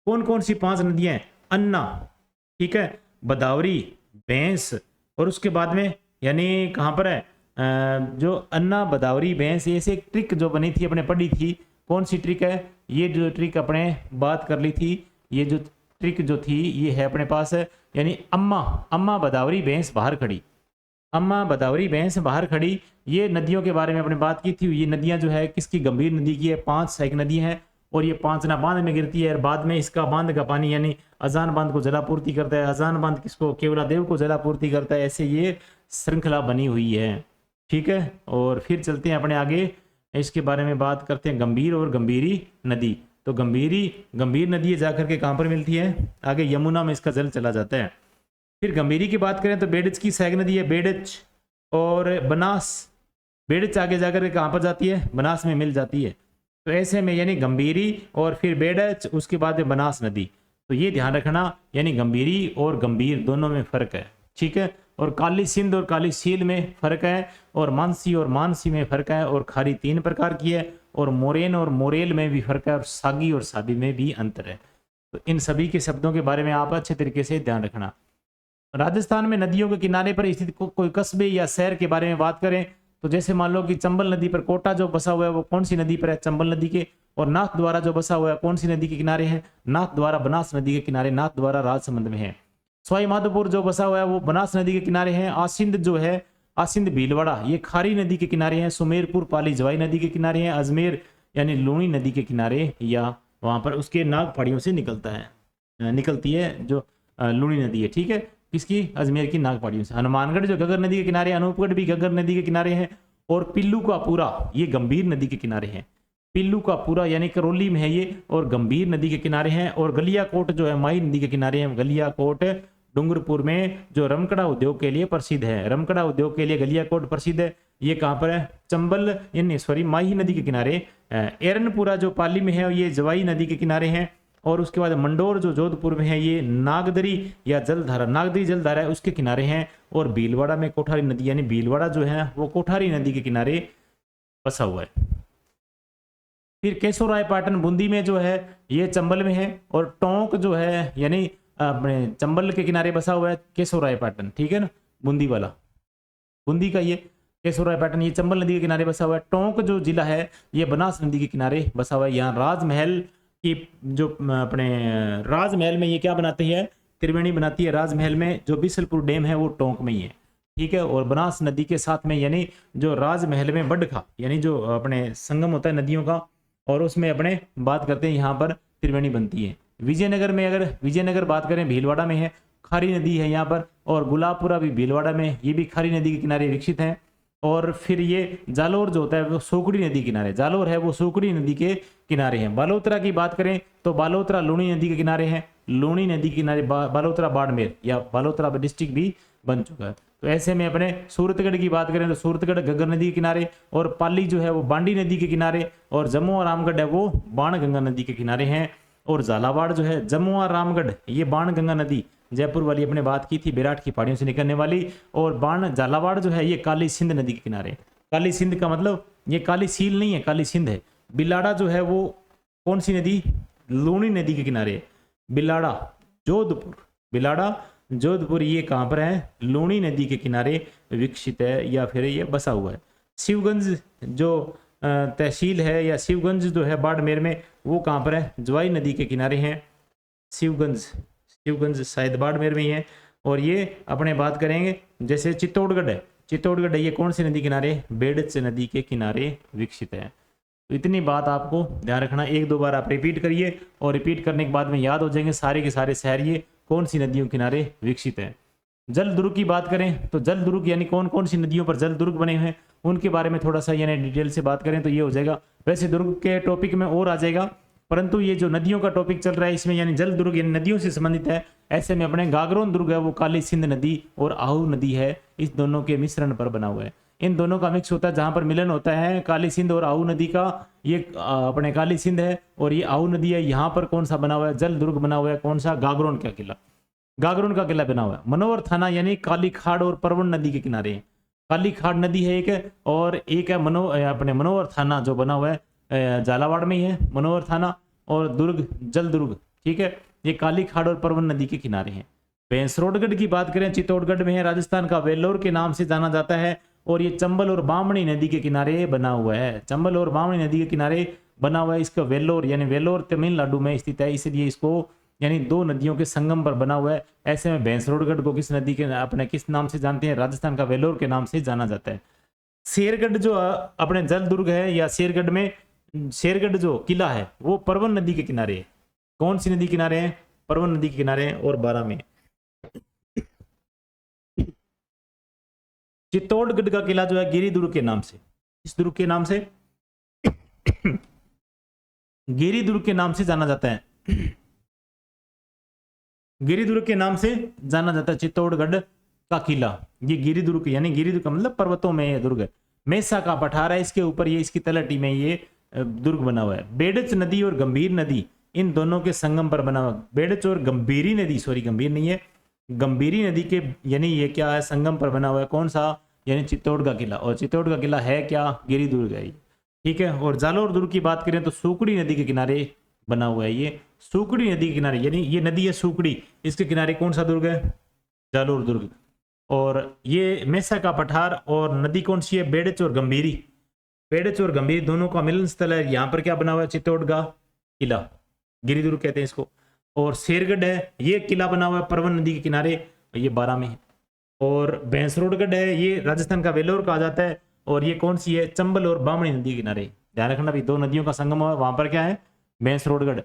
[SPEAKER 1] कौन कौन सी 5 नदियां हैं, अन्ना, ठीक है, बदावरी, भैंस, और उसके बाद में यानी कहाँ पर है जो अन्ना बदावरी भैंस, ऐसे एक ट्रिक जो बनी थी अपने पढ़ी थी। कौन सी ट्रिक है, ये जो ट्रिक अपने बात कर ली थी, ये जो ट्रिक जो थी ये है अपने पास है, यानी अम्मा, अम्मा बदावरी भैंस बाहर खड़ी, अम्मा बदावरी भैंस बाहर खड़ी, ये नदियों के बारे में अपने बात की थी। ये नदियां जो है किसकी, गंभीर नदी की है, 5 सहायक नदी हैं और ये पांचना बांध में गिरती है। और बाद में इसका बांध का पानी यानी अजान बांध को जलापूर्ति करता है, अजान बांध किसको, केवलादेव को जलापूर्ति करता है। ऐसे ये श्रृंखला बनी हुई है, ठीक है। और फिर चलते हैं अपने आगे, इसके बारे में बात करते हैं गंभीर और गंभीरी नदी। तो गंभीर नदी जाकर के कहाँ पर मिलती है, आगे यमुना में इसका जल चला जाता है। फिर गंभीरी की बात करें तो बेडच की सहायक नदी है, बेडच और बनास। बेडच आगे जाकर के कहाँ पर जाती है, बनास में मिल जाती है। तो ऐसे में यानी गंभीरी और फिर बेडच, उसके बाद में बनास नदी। तो ये ध्यान रखना, यानी गंभीरी और गंभीर दोनों में फर्क है, ठीक है। और काली सिंध और काली सील में फर्क है, और मानसी और मानसी में फर्क है, और खारी 3 प्रकार की है, और मोरेन और मोरेल में भी फर्क है, और सागी और साबी में भी अंतर है। तो इन सभी के शब्दों के बारे में आप अच्छे तरीके से ध्यान रखना। राजस्थान में नदियों के किनारे पर स्थित कोई कस्बे या शहर के बारे में बात करें तो जैसे मान लो कि चंबल नदी पर कोटा जो बसा हुआ है वो कौन सी नदी पर है, चंबल नदी के। और नाथ द्वारा जो बसा हुआ है कौन सी नदी के किनारे है, नाथ द्वारा बनास नदी के किनारे, नाथ द्वारा राजसमंद में है। सवाई माधोपुर जो बसा हुआ है वो बनास नदी के किनारे है। आसिंद जो है, आसिंद भीलवाड़ा, ये खारी नदी के किनारे है। सुमेरपुर पाली जवाई नदी के किनारे है। अजमेर यानी लूणी नदी के किनारे या वहां पर उसके नाग पहाड़ियों से निकलती है जो लूणी नदी है, ठीक है, किसकी, अजमेर की नाग पहाड़ियों से। हनुमानगढ़ जो घग्गर नदी के किनारे, अनूपगढ़ भी घग्गर नदी के किनारे है। और पिल्लू का पूरा ये गंभीर नदी के किनारे है। पिल्लू का पूरा यानी करौली में है ये, और गंभीर नदी के किनारे हैं। और गलियाकोट जो है माही नदी के किनारे है। गलियाकोट डूंगरपुर में जो रमकड़ा उद्योग के लिए प्रसिद्ध है। रमकड़ा उद्योग के लिए गलियाकोट प्रसिद्ध है। ये कहाँ पर है? चंबल यानी सॉरी माही नदी के किनारे। एरनपुरा जो पाली में है ये जवाई नदी के किनारे हैं। और उसके बाद मंडोर जो जोधपुर में है ये नागदरी या जलधारा, नागदरी जलधारा है उसके किनारे हैं। और भीलवाड़ा में कोठारी नदी यानी भीलवाड़ा जो है वो कोठारी नदी के किनारे बसा हुआ है। फिर केशोरायपाटन बूंदी में जो है ये चंबल में है। और टोंक जो है यानी अपने चंबल के किनारे बसा हुआ है केशोरायपाटन, ठीक है ना, बूंदी वाला, बूंदी का ये केशोरायपाटन ये चंबल नदी के किनारे बसा हुआ है। टोंक जो जिला है ये बनास नदी के किनारे बसा हुआ है। यहाँ राजमहल की जो अपने राजमहल में ये क्या बनाती है? त्रिवेणी बनाती है। राजमहल में जो बिसलपुर डैम है वो टोंक में ही है, ठीक है। और बनास नदी के साथ में यानी जो राजमहल में बडखा यानी जो अपने संगम होता है नदियों का, और उसमें अपने बात करते हैं यहाँ पर त्रिवेणी बनती है। विजयनगर में अगर विजयनगर बात करें भीलवाड़ा में है, खारी नदी है यहाँ पर। और गुलाबपुरा भी भीलवाड़ा में, ये भी खारी नदी के किनारे विकसित है। और फिर ये जालोर जो होता है वो सोकड़ी नदी के किनारे, जालोर है वो सोकड़ी नदी के किनारे है। बालोतरा की बात करें तो बालोतरा लूणी नदी के किनारे है। लूणी नदी के किनारे बालोतरा बाड़मेर या बालोतरा डिस्ट्रिक्ट भी बन चुका है। तो ऐसे में अपने सूरतगढ़ की बात करें तो सूरतगढ़ घग्गर नदी के किनारे, और पाली जो है वो बांडी नदी के किनारे, और जम्मू और रामगढ़ है वो बाणगंगा नदी के किनारे हैं। और झालावाड़ जो है जम्मू और रामगढ़ ये बाणगंगा नदी जयपुर वाली अपने बात की थी, बैराट की पहाड़ियों से निकलने वाली। और बाण झालावाड़ जो है ये काली सिंध नदी के किनारे। काली सिंध का मतलब ये काली सील नहीं है, काली सिंध है। बिलाड़ा जो है वो कौन सी नदी? लूणी नदी के किनारे। बिलाड़ा जोधपुर, बिलाड़ा जोधपुर ये कहाँ पर है? लूणी नदी के किनारे विकसित है या फिर ये बसा हुआ है। शिवगंज जो तहसील है या शिवगंज जो है बाड़मेर में वो कहाँ पर है? जवाई नदी के किनारे हैं। शिवगंज शायद बाड़मेर में ही है। और ये अपने बात करेंगे जैसे चित्तौड़गढ़ है, चित्तौड़गढ़ ये कौन सी नदी किनारे? बेडच नदी के किनारे विकसित है। तो इतनी बात आपको ध्यान रखना, एक दो बार आप रिपीट करिए, और रिपीट करने के बाद में याद हो जाएंगे सारे के सारे शहर ये कौन सी नदियों के किनारे विकसित है। जल दुर्ग की बात करें तो जल दुर्ग यानी कौन कौन सी नदियों पर जल दुर्ग बने हुए हैं उनके बारे में थोड़ा सा यानी डिटेल से बात करें तो ये हो जाएगा। वैसे दुर्ग के टॉपिक में और आ जाएगा, परंतु ये जो नदियों का टॉपिक चल रहा है इसमें यानी जल दुर्ग यानी नदियों से संबंधित है। ऐसे में अपने गागरोन दुर्ग है वो काली सिंध नदी और आहू नदी है, इस दोनों के मिश्रण पर बना हुआ है। इन दोनों का मिक्स होता है, जहां पर मिलन होता है काली सिंध और आहू नदी का, ये अपने काली सिंध है और ये आहू नदी है। यहाँ पर कौन सा बना हुआ है? जल दुर्ग बना हुआ है। कौन सा? गागरोन का किला, गागरोन का किला बना हुआ है। मनोवर थाना यानी काली खाड़ और परवन नदी के किनारे है। काली खाड़ नदी है एक, और एक है अपने मनोवर थाना जो बना हुआ है झालावाड़ में ही है मनोवर थाना। और दुर्ग जल दुर्ग, ठीक है, ये काली खाड़ और परवन नदी के किनारे हैं। भैंसरोडगढ़ की बात करें चित्तौड़गढ़ में है, राजस्थान का वेल्लोर के नाम से जाना जाता है। और ये चंबल और बामणी नदी के किनारे बना हुआ है। चंबल और बामणी नदी के किनारे बना हुआ है। इसका वेल्लोर यानी वेल्लोर तमिलनाडु में स्थित है, इसलिए इसको यानी दो नदियों के संगम पर बना हुआ है। ऐसे में भैंसरोडगढ़ को किस नदी के अपने किस नाम से जानते हैं? राजस्थान का वेल्लोर के नाम से जाना जाता है। शेरगढ़ जो अपने जल दुर्ग है या शेरगढ़ में शेरगढ़ जो किला है वो परवन नदी के किनारे है। कौन सी नदी किनारे है? परवन नदी के किनारे और 12 में। चित्तौड़गढ़ का किला जो है गिरी दुर्ग के नाम से, इस दुर्ग के नाम से गिरी दुर्ग के नाम से जाना जाता है। गिरी दुर्ग के नाम से जाना जाता है चित्तौड़गढ़ का किला। ये गिरी दुर्ग यानी गिरी दुर्ग का मतलब पर्वतों में ये दुर्ग है। मेसा का पठार है इसके ऊपर, ये इसकी तलहटी में ये दुर्ग बना हुआ है। बेडच नदी और गंभीर नदी इन दोनों के संगम पर बना हुआ। बेडच और गंभीरी नदी, सॉरी गंभीर नहीं है, गंभीरी नदी के यानी ये क्या है? संगम पर बना हुआ है। कौन सा? यानी चित्तौड़ का किला। और चित्तौड़ का किला है क्या? गिरी दुर्ग है, ठीक है। और जालोर दुर्ग की बात करें तो सुकड़ी नदी के किनारे बना हुआ है। ये सुकड़ी नदी के किनारे यानी ये नदी है सुकड़ी, इसके किनारे कौन सा दुर्ग है? जालोर दुर्ग। और ये मेसा का पठार और नदी कौन सी है? बेडच और गंभीरी। बेडच और गंभीर दोनों का मिलन स्थल है। यहाँ पर क्या बना हुआ है? चित्तौड़ का किला, गिरी दुर्ग कहते हैं इसको। और शेरगढ़ है, ये किला बना हुआ है परवन नदी के किनारे, ये 12 में है। और भैंसरोडगढ़ है, ये राजस्थान का वेल्लोर कहा जाता है। और ये कौन सी है? चंबल और बामणी नदी के किनारे। ध्यान रखना भी, दो नदियों का संगम है, वहां पर क्या है? भैंसरोडगढ़।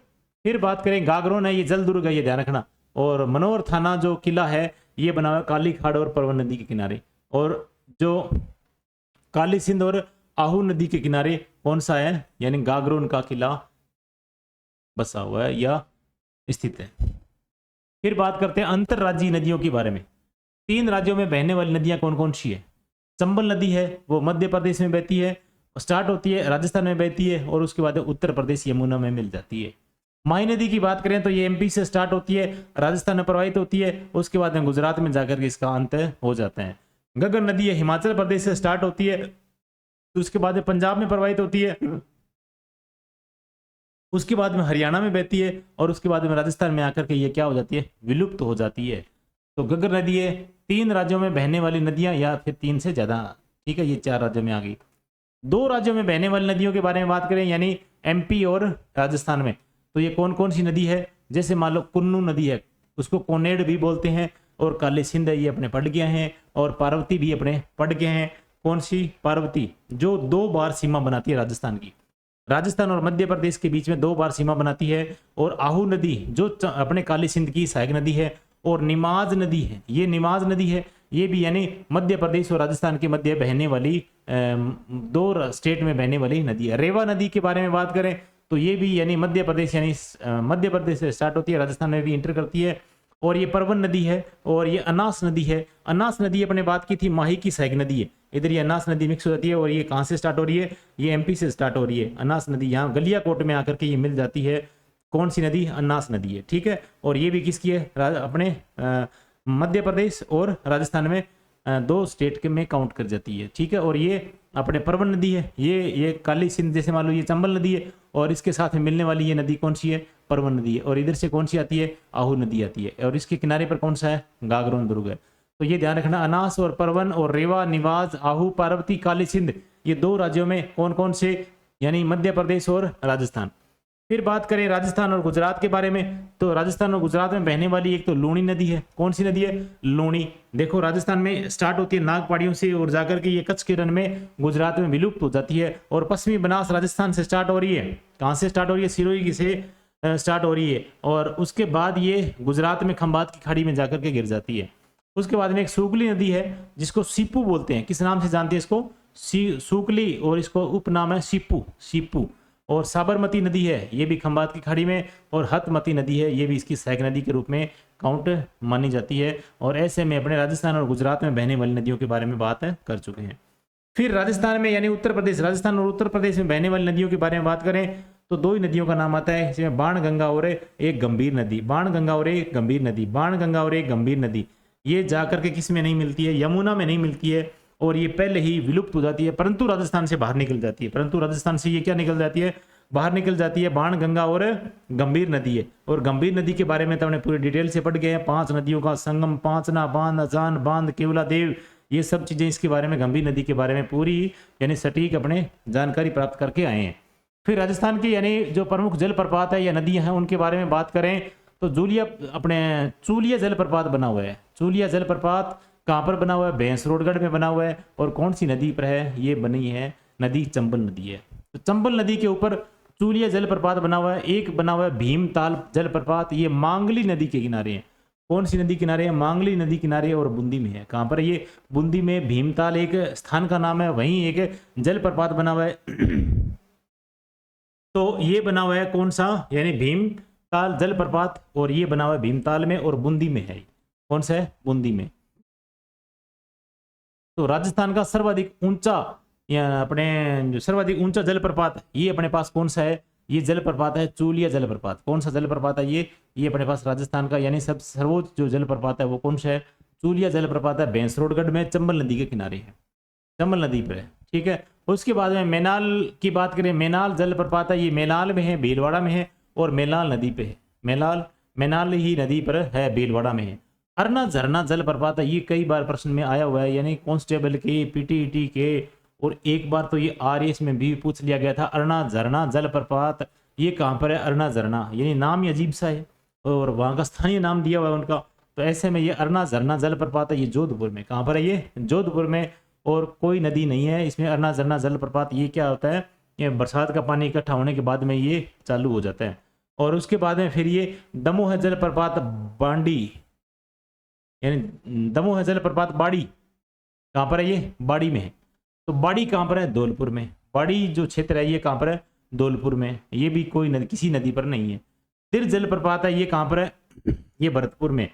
[SPEAKER 1] फिर बात करें गागरोन है, ये जल दुर्ग है, ये ध्यान रखना। और मनोहर थाना जो किला है ये बना हुआ है काली खाड़ और परवन नदी के किनारे। और जो काली सिंध और आहू नदी के किनारे कौन सा है, यानी गागरोन का किला बसा हुआ है या स्थित है। फिर बात करते हैं अंतरराज्यीय नदियों के बारे में। 3 राज्यों में बहने वाली नदियां कौन कौन सी है। चंबल नदी है, वो मध्य प्रदेश में बहती है, स्टार्ट होती है राजस्थान में बहती है और उसके बाद उत्तर प्रदेश यमुना में मिल जाती है। माही नदी की बात करें तो ये एमपी से स्टार्ट होती है, राजस्थान में प्रवाहित होती है, उसके बाद में गुजरात में जाकर के इसका अंत हो जाता है। गगर नदी है, हिमाचल प्रदेश से स्टार्ट होती है, तो उसके बाद में पंजाब में प्रवाहित होती है, उसके बाद में हरियाणा में बहती है और उसके बाद में राजस्थान में आकर के ये क्या हो जाती है, विलुप्त हो जाती है। तो गगर नदी है 3 राज्यों में बहने वाली नदियां या फिर 3 से ज्यादा, ठीक है, ये 4 राज्यों में आ गई। 2 राज्यों में बहने वाली नदियों के बारे में बात करें, यानी एमपी और राजस्थान में, तो ये कौन कौन सी नदी है। जैसे मान लो कुन्नू नदी है, उसको कोनेड भी बोलते हैं, और काली सिंध है, ये अपने पड़ गए हैं, और पार्वती भी अपने पड़ गए हैं। कौन सी, पार्वती, जो 2 बार सीमा बनाती है राजस्थान की, राजस्थान और मध्य प्रदेश के बीच में 2 बार सीमा बनाती है। और आहू नदी जो अपने काली सिंध की सहायक नदी है, और निमाज नदी है, ये निमाज नदी है, ये भी यानी मध्य प्रदेश और राजस्थान के मध्य बहने वाली 2 स्टेट में बहने वाली नदी है। रेवा नदी के बारे में बात करें तो ये भी यानी मध्य प्रदेश से स्टार्ट होती है, राजस्थान में भी इंटर करती है। और ये परवन नदी है, और ये अनास नदी है। अनास नदी अपने बात की थी माही की सहायक नदी है, इधर ये अनास नदी मिक्स हो जाती है। और ये कहाँ से स्टार्ट हो रही है, ये एमपी से स्टार्ट हो रही है। अनास नदी यहाँ गलियाकोट में आकर के ये मिल जाती है। कौन सी नदी, अनास नदी है, ठीक है। और ये भी किसकी है, अपने मध्य प्रदेश और राजस्थान में 2 स्टेट के में काउंट कर जाती है, ठीक है। और ये अपने परवन नदी है, ये काली सिंध, जैसे मान लो ये चंबल नदी है, और इसके साथ में मिलने वाली ये नदी कौन सी है, परवन नदी है। और इधर से कौन सी आती है, आहू नदी आती है, और इसके किनारे पर कौन सा है, गागरोन दुर्ग है। तो ये ध्यान रखना, अनास और परवन और रेवा, निवाज, आहू, पार्वती, काली सिंध, ये 2 राज्यों में कौन कौन से, यानी मध्य प्रदेश और राजस्थान। फिर बात करें राजस्थान और गुजरात के बारे में, तो राजस्थान और गुजरात में बहने वाली एक तो लूणी नदी है। कौन सी नदी है, लूणी। देखो राजस्थान में स्टार्ट होती है नाग पहाड़ियों से, और जाकर के ये कच्छ के रण में गुजरात में विलुप्त हो जाती है। और पश्चिमी बनास राजस्थान से स्टार्ट हो रही है, कहाँ से स्टार्ट हो रही है, सिरोही से स्टार्ट हो रही है, और उसके बाद ये गुजरात में खंबात की खाड़ी में जाकर के गिर जाती है। उसके बाद में एक सूकली नदी है, जिसको सीपू बोलते हैं। किस नाम से जानते हैं इसको, सूकली, और इसको उपनाम है सीपू, सीपू। और साबरमती नदी है, ये भी खंबात की खाड़ी में, और हतमती नदी है, ये भी इसकी सहायक नदी के रूप में काउंट मानी जाती है। और ऐसे में अपने राजस्थान और गुजरात में बहने वाली नदियों के बारे में बात कर चुके हैं। फिर राजस्थान में यानी उत्तर प्रदेश, राजस्थान और उत्तर प्रदेश में बहने वाली नदियों के बारे में बात करें तो 2 ही नदियों का नाम आता है, इसमें बाणगंगा और एक गंभीर नदी। बाणगंगा और एक गंभीर नदी, बाणगंगा और एक गंभीर नदी, ये जाकर के किस में नहीं मिलती है, यमुना में नहीं मिलती है, और ये पहले ही विलुप्त हो जाती है, परंतु राजस्थान से बाहर निकल जाती है। परंतु राजस्थान से ये क्या निकल जाती है, बाहर निकल जाती है, बाणगंगा और गंभीर नदी है। और गंभीर नदी के बारे में तो हमने पूरी डिटेल से पढ़ गए हैं, 5 नदियों का संगम, पांचना, बांध, अजान, बांध, केवला देव, ये सब चीजें इसके बारे में, गंभीर नदी के बारे में पूरी यानी सटीक अपने जानकारी प्राप्त करके आए हैं। फिर राजस्थान की यानी जो प्रमुख जलप्रपात है या नदियां हैं उनके बारे में बात करें तो चूलिया जलप्रपात बना हुआ है। चूलिया जलप्रपात कहाँ पर बना हुआ है, भैंसरोडगढ़ में बना हुआ है। और कौन सी नदी पर है, ये बनी है नदी चंबल नदी है। तो चंबल नदी के ऊपर चूलिया जलप्रपात बना हुआ है। एक बना हुआ है भीमताल जलप्रपात, ये मांगली नदी के किनारे है। कौन सी नदी किनारे है, मांगली नदी किनारे, और बूंदी में है। कहाँ पर ये, बूंदी में। भीमताल एक स्थान का नाम है, वहीं एक जलप्रपात बना हुआ है। तो ये बना हुआ है कौन सा, यानी भीमताल जलप्रपात, और ये बना हुआ है भीमताल में और बूंदी में है। कौन सा है, बूंदी में। तो राजस्थान का सर्वाधिक ऊंचा या अपने जो सर्वाधिक ऊंचा जलप्रपात ये अपने पास कौन सा है, ये जलप्रपात है चूलिया जलप्रपात। कौन सा जलप्रपात है ये अपने पास राजस्थान का यानी सब सर्वोच्च जो जलप्रपात है वो कौन सा है, चूलिया जलप्रपात है। भैंसरोडगढ़ में चंबल नदी के किनारे है, चंबल नदी पर है, ठीक है। उसके बाद में मेनाल की बात करें, मेनाल जलप्रपात है, ये मेनाल में है, भीलवाड़ा में है, और मेनाल नदी पे है। मेनाल ही नदी पर है, भीलवाड़ा में है। अरना झरना जलप्रपात है, ये कई बार प्रश्न में आया हुआ है, यानी कांस्टेबल के, पीटीईटी के, और एक बार तो ये आरएस में भी पूछ लिया गया था। अरना झरना जलप्रपात ये कहाँ पर है, अरना झरना, यानी नाम ही अजीब सा है और वहाँ का स्थानीय नाम दिया हुआ है उनका। तो ऐसे में ये अरना झरना जलप्रपात है, ये जोधपुर में। कहाँ पर है ये, जोधपुर में, और कोई नदी नहीं है इसमें। अरना झरना जलप्रपात ये क्या होता है, ये बरसात का पानी इकट्ठा होने के बाद में ये चालू हो जाता है। और उसके बाद में फिर ये दमोह जलप्रपात बांडी, यानी दमोह जलप्रपात बाड़ी, कहाँ पर है ये, बाड़ी में है। तो बाड़ी कहाँ पर है? धौलपुर में। बाड़ी जो क्षेत्र है ये कहाँ पर है? धौलपुर में। ये भी कोई नदी, किसी नदी पर नहीं है। दिर जलप्रपात है, ये कहाँ पर है? ये भरतपुर में।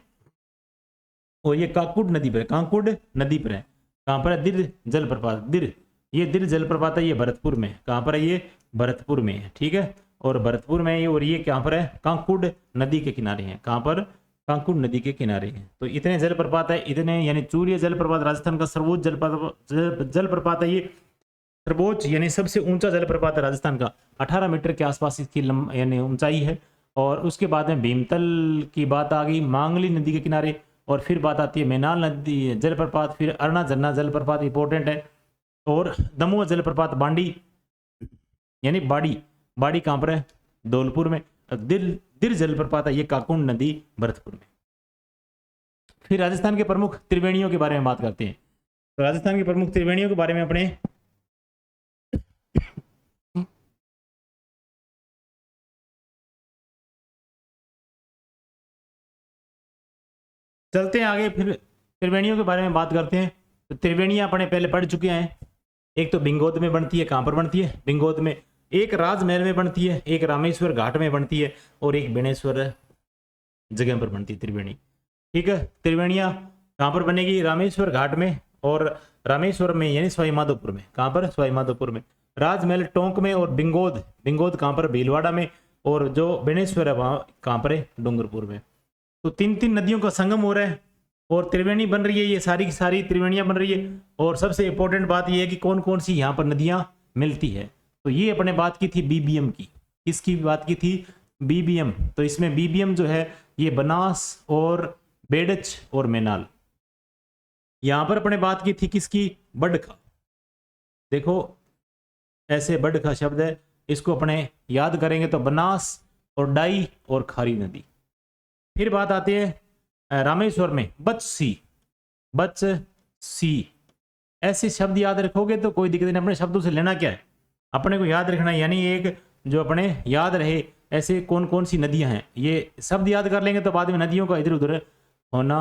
[SPEAKER 1] और ये काकुड नदी पर है, काकुड नदी पर है। कहाँ पर है? दिर जलप्रपात। दिर, ये दिर जलप्रपात है, ये भरतपुर में। कहाँ पर है? ये भरतपुर में है, ठीक है। और भरतपुर में ये, और ये कहाँ पर है? काकुड नदी के किनारे है। कहाँ पर? काकुड नदी के किनारे है। तो इतने जलप्रपात है, इतने, यानी चूरिया जलप्रपात राजस्थान का सर्वोच्च जलप्रपात है। ये सर्वोच्च यानी सबसे ऊंचा जलप्रपात है राजस्थान का। 18 मीटर के आसपास इसकी यानी ऊंचाई है। और उसके बाद में भीमतल की बात आ गई, मांगली नदी के किनारे। और फिर बात आती है मैनाल नदी जलप्रपात, फिर अरना झरना जलप्रपात इंपॉर्टेंट है। और दमोह जलप्रपात बांडी, यानी बाड़ी। बाड़ी कहाँ पर है? धौलपुर में। दिर दिर जलप्रपात है, ये काकुंड नदी भरतपुर में। फिर राजस्थान के प्रमुख त्रिवेणियों के बारे में बात करते हैं। तो राजस्थान के प्रमुख त्रिवेणियों के बारे में अपने चलते हैं आगे, फिर त्रिवेणियों के बारे में बात करते हैं। तो त्रिवेणियां अपने पहले पढ़ चुके हैं। एक तो बिंगोद में बनती है। कहाँ पर बनती है? बिंगोद में। एक राजमहल में बनती है, एक रामेश्वर घाट में बनती है, और एक बेणेश्वर जगह पर बनती है त्रिवेणी, ठीक है। त्रिवेणियां कहाँ पर बनेगी? रामेश्वर घाट में और रामेश्वर में, यानी सवाई माधोपुर में। कहाँ पर? सवाई माधोपुर में। राजमहल टोंक में, और बिंगोद, बिंगोद कहाँ पर? भीलवाड़ा में। और जो बेणेश्वर है वहाँ कहाँ पर है? डूंगरपुर में। तो तीन तीन नदियों का संगम हो रहा है और त्रिवेणी बन रही है। ये सारी की सारी त्रिवेणियां बन रही है। और सबसे इंपॉर्टेंट बात यह है कि कौन कौन सी यहाँ पर नदियां मिलती है। तो ये अपने बात की थी बीबीएम की। किसकी बात की थी? बीबीएम। तो इसमें बीबीएम जो है ये बनास और बेडच और मैनाल। यहां पर अपने बात की थी किसकी? बडखा। देखो ऐसे बडखा शब्द है, इसको अपने याद करेंगे तो बनास और डाई और खारी नदी। फिर बात आती है रामेश्वर में बचसी। बचसी ऐसे शब्द याद रखोगे तो कोई दिक्कत नहीं। अपने शब्दों से लेना क्या है? अपने को याद रखना है, यानी एक जो अपने याद रहे ऐसे कौन कौन सी नदियां हैं, ये शब्द याद कर लेंगे तो बाद में नदियों का इधर उधर होना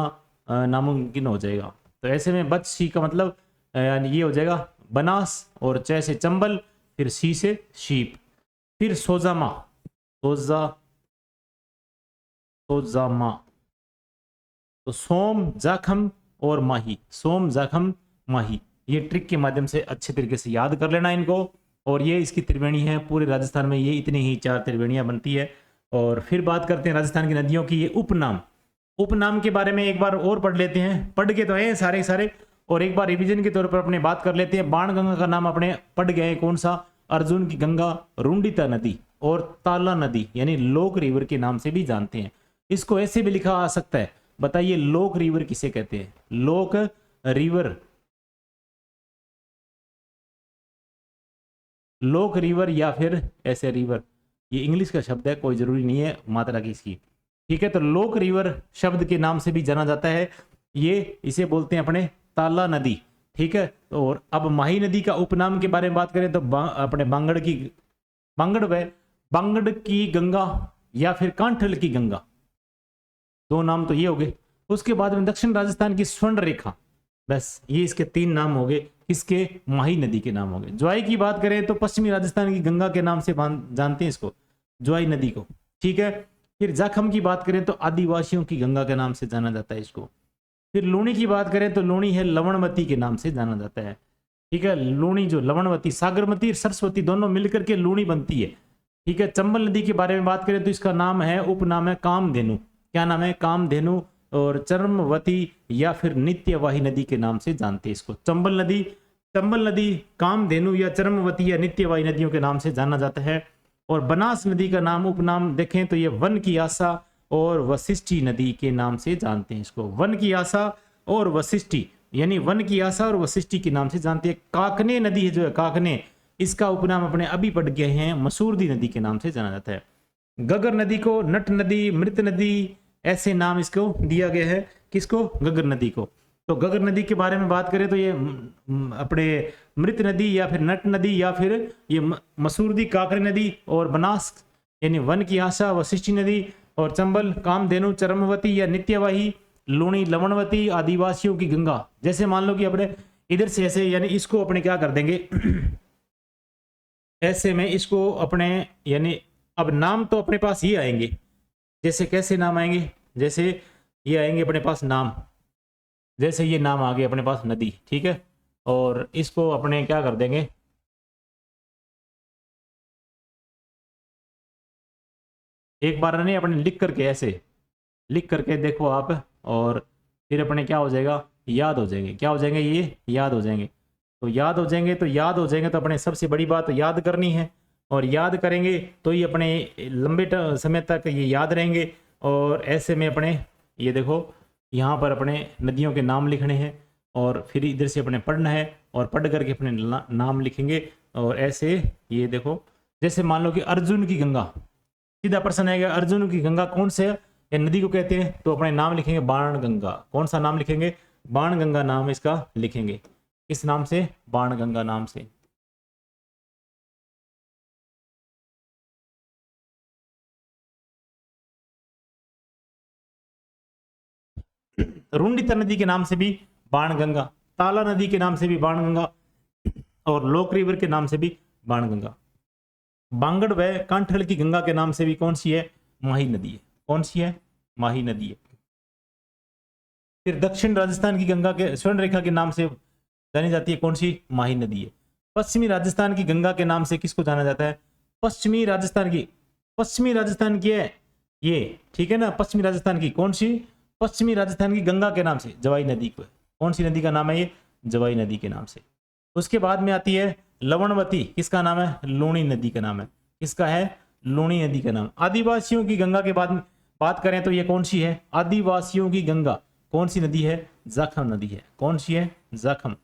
[SPEAKER 1] नामुमकिन हो जाएगा। तो ऐसे में बचसी का मतलब यानी ये हो जाएगा बनास, और च से चंबल, फिर सी से शीप, फिर सोजामा। सोजामा तो सोम, जाखम और माही। सोम, जाखम, माही। ये ट्रिक के माध्यम से अच्छे तरीके से याद कर लेना इनको। और ये इसकी त्रिवेणी है। पूरे राजस्थान में ये इतनी ही 4 त्रिवेणियां बनती है। और फिर बात करते हैं राजस्थान की नदियों की। ये उपनाम, उपनाम के बारे में एक बार और पढ़ लेते हैं। पढ़ के तो है सारे सारे, और एक बार रिवीजन के तौर पर अपने बात कर लेते हैं। बाणगंगा का नाम अपने पढ़ गए, कौन सा? अर्जुन की गंगा, रुंडिता नदी और ताला नदी, यानी लोक रिवर के नाम से भी जानते हैं। इसको ऐसे भी लिखा आ सकता है, बताइए लोक रिवर किसे कहते हैं? लोक रिवर, लोक रिवर या फिर ऐसे रिवर, ये इंग्लिश का शब्द है, कोई जरूरी नहीं है मात्रा की इसकी, ठीक है। तो लोक रिवर शब्द के नाम से भी जाना जाता है। ये इसे बोलते हैं अपने ताला नदी, ठीक है। और अब माही नदी का उपनाम के बारे में बात करें तो अपने बांगड़ की, बांगड़ की गंगा या फिर कांठल की गंगा, 2 नाम तो ये हो गए। उसके बाद में दक्षिण राजस्थान की स्वर्ण रेखा, बस ये इसके 3 नाम हो गए। किसके? माही नदी के नाम हो गए। ज्वाई की बात करें तो पश्चिमी राजस्थान की गंगा के नाम से जानते हैं इसको, ज्वाई नदी को, ठीक है। फिर जाखम की बात करें तो आदिवासियों की गंगा के नाम से जाना जाता है इसको। फिर लूणी की बात करें तो लूणी है लवणवती के नाम से जाना जाता है, ठीक है। लूणी जो लवणवती, सागरमती, सरस्वती दोनों मिलकर के लूणी बनती है, ठीक है। चंबल नदी के बारे में बात करें तो इसका नाम है, उपनाम है कामधेनु। क्या नाम है? कामधेनु। और चरमवती या फिर नित्यवाही नदी के नाम से जानते हैं इसको। चंबल नदी कामधेनु या चरमवती या नित्यवाही नदियों के नाम से जाना जाता है। और बनास नदी का नाम, उपनाम देखें तो ये वन की आशा और वशिष्ठी नदी के नाम से जानते हैं इसको। वन की आशा और वशिष्ठी, यानी वन की आशा और वशिष्ठी के नाम से जानते हैं। काकने नदी है जो है, काकने, इसका उपनाम अपने अभी पढ़ गए हैं, मसूरदी नदी के नाम से जाना जाता है। गगर नदी को नट नदी, मृत नदी, ऐसे नाम इसको दिया गया है। किसको? गगर नदी को। तो गगर नदी के बारे में बात करें तो ये अपने मृत नदी या फिर नट नदी या फिर ये मसूरदी, काकरे नदी और बनास यानी वन की आशा, वशिष्ठी नदी, और चंबल कामधेनु, चरमवती या नित्यवाही, लूणी लवणवती, आदिवासियों की गंगा। जैसे मान लो कि अपने इधर से ऐसे यानी इसको अपने क्या कर देंगे ऐसे में इसको अपने यानी अब नाम तो अपने पास ये आएंगे, जैसे कैसे नाम आएंगे, जैसे ये आएंगे अपने पास नाम, जैसे ये नाम आ गए अपने पास नदी, ठीक है। और इसको अपने क्या कर देंगे, एक बार नहीं अपने लिख करके ऐसे लिख करके देखो आप, और फिर अपने क्या हो जाएगा, याद हो जाएंगे, क्या हो जाएंगे, ये याद हो जाएंगे। तो याद हो जाएंगे तो याद हो जाएंगे तो अपने सबसे बड़ी बात याद करनी है, और याद करेंगे तो ये अपने लंबे समय तक ये याद रहेंगे। और ऐसे में अपने ये देखो यहाँ पर अपने नदियों के नाम लिखने हैं, और फिर इधर से अपने पढ़ना है, और पढ़ करके अपने नाम लिखेंगे। और ऐसे ये देखो जैसे मान लो कि अर्जुन की गंगा, सीधा प्रश्न आएगा अर्जुन की गंगा कौन से या नदी को कहते हैं, तो अपने नाम लिखेंगे बाण गंगा। कौन सा नाम लिखेंगे, बाण गंगा नाम इसका लिखेंगे। किस नाम से, बाण गंगा नाम से। रुंडिता नदी के नाम से भी बाणगंगा, ताला नदी के नाम से भी बाणगंगा, और लोक रिवर के नाम से भी बाणगंगा। बांगड़ व कांठल की गंगा के नाम से भी कौन सी है, माही नदी है। कौन सी है, माही नदी है। फिर दक्षिण राजस्थान की गंगा के स्वर्ण रेखा के नाम से जानी जाती है, कौन सी, माही नदी है। पश्चिमी राजस्थान की गंगा के नाम से किसको जाना जाता है, पश्चिमी राजस्थान की है ये, ठीक है ना। पश्चिमी राजस्थान की कौन सी, पश्चिमी राजस्थान की गंगा के नाम से जवाई नदी को, कौन सी नदी का नाम है ये, जवाई नदी के नाम से। उसके बाद में आती है लवणवती, किसका नाम है, लूणी नदी का नाम है। किसका है, लूणी नदी का नाम। आदिवासियों की गंगा के बाद बात करें तो ये कौन सी है, आदिवासियों की गंगा कौन सी नदी है, जाखम नदी है। कौन सी है, जाखम।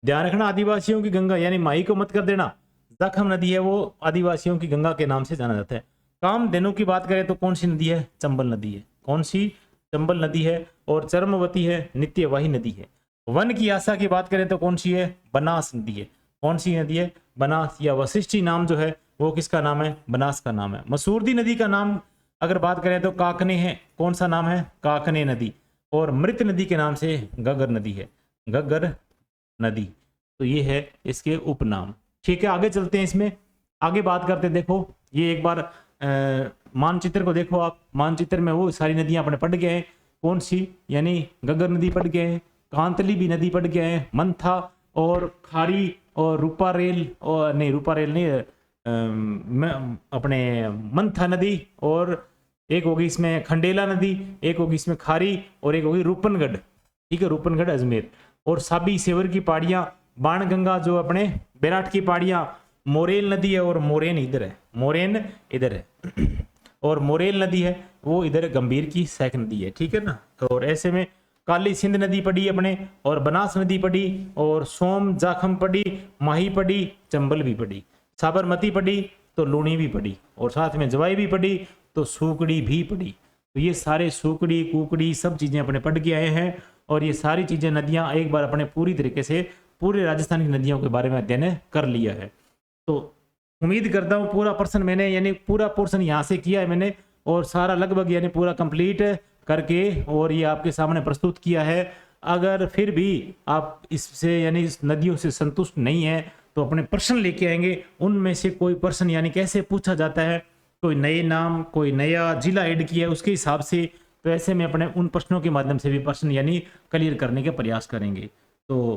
[SPEAKER 1] ध्यान रखना आदिवासियों की गंगा यानी माही को मत कर देना, जाखम नदी है वो आदिवासियों की गंगा के नाम से जाना जाता है। कामधेनु की बात करें तो कौन सी नदी है, चंबल नदी है। कौन सी, चंबल नदी है। और चरमवती है, नित्यवाही नदी है। वन की आशा की बात करें तो कौन सी है, बनास नदी है। कौन सी नदी है, बनास, या वशिष्ठी नाम जो है वो किसका नाम है, बनास का नाम है। मसूरदी नदी का नाम अगर बात करें तो काकने है। कौन सा नाम है, काकने नदी। और मृत नदी के नाम से गगर नदी है, गगर नदी। तो ये है इसके उपनाम। ठीक है, आगे चलते हैं, इसमें आगे बात करते हैं। देखो ये एक बार मानचित्र को देखो आप, मानचित्र में वो सारी नदियां अपने पढ़ गए हैं। कौन सी, यानी गगर नदी पढ़ गए हैं, कांतली भी नदी पढ़ गए हैं, मंथा और खारी और रूपारेल, और नहीं रूपारेल नहीं, अपने मंथा नदी, और एक होगी इसमें खंडेला नदी, एक होगी इसमें खारी, और एक होगी रूपनगढ़। ठीक है, रूपनगढ़ अजमेर। और साबी सेवर की पहाड़ियां, बाणगंगा जो अपने बैराट की पहाड़ियां, मोरेल नदी है, और मोरेन इधर है, मोरेन इधर है, और मोरेल नदी है वो इधर गंभीर की सैक नदी है। ठीक है ना। और ऐसे में काली सिंध नदी पड़ी अपने, और बनास नदी पड़ी, और सोम जाखम पड़ी, माही पड़ी, चंबल भी पड़ी, साबरमती पड़ी, तो लूणी भी पड़ी, और साथ में जवाई भी पड़ी, तो सूकड़ी भी पड़ी। तो ये सारे सूकड़ी कुकड़ी सब चीजें अपने पढ़ के आए हैं। और ये सारी चीजें नदियां एक बार अपने पूरी तरीके से पूरे राजस्थान की नदियों के बारे में अध्ययन कर लिया है। तो उम्मीद करता हूँ पूरा पर्सन मैंने यानी पूरा पोर्शन यहाँ से किया है मैंने, और सारा लगभग यानी पूरा कंप्लीट करके और ये आपके सामने प्रस्तुत किया है। अगर फिर भी आप इससे यानी इस नदियों से संतुष्ट नहीं है तो अपने प्रश्न लेके आएंगे, उनमें से कोई प्रश्न यानी कैसे पूछा जाता है, कोई नए नाम, कोई नया जिला ऐड किया है उसके हिसाब से, तो ऐसे में अपने उन प्रश्नों के माध्यम से भी प्रश्न यानी क्लियर करने के प्रयास करेंगे। तो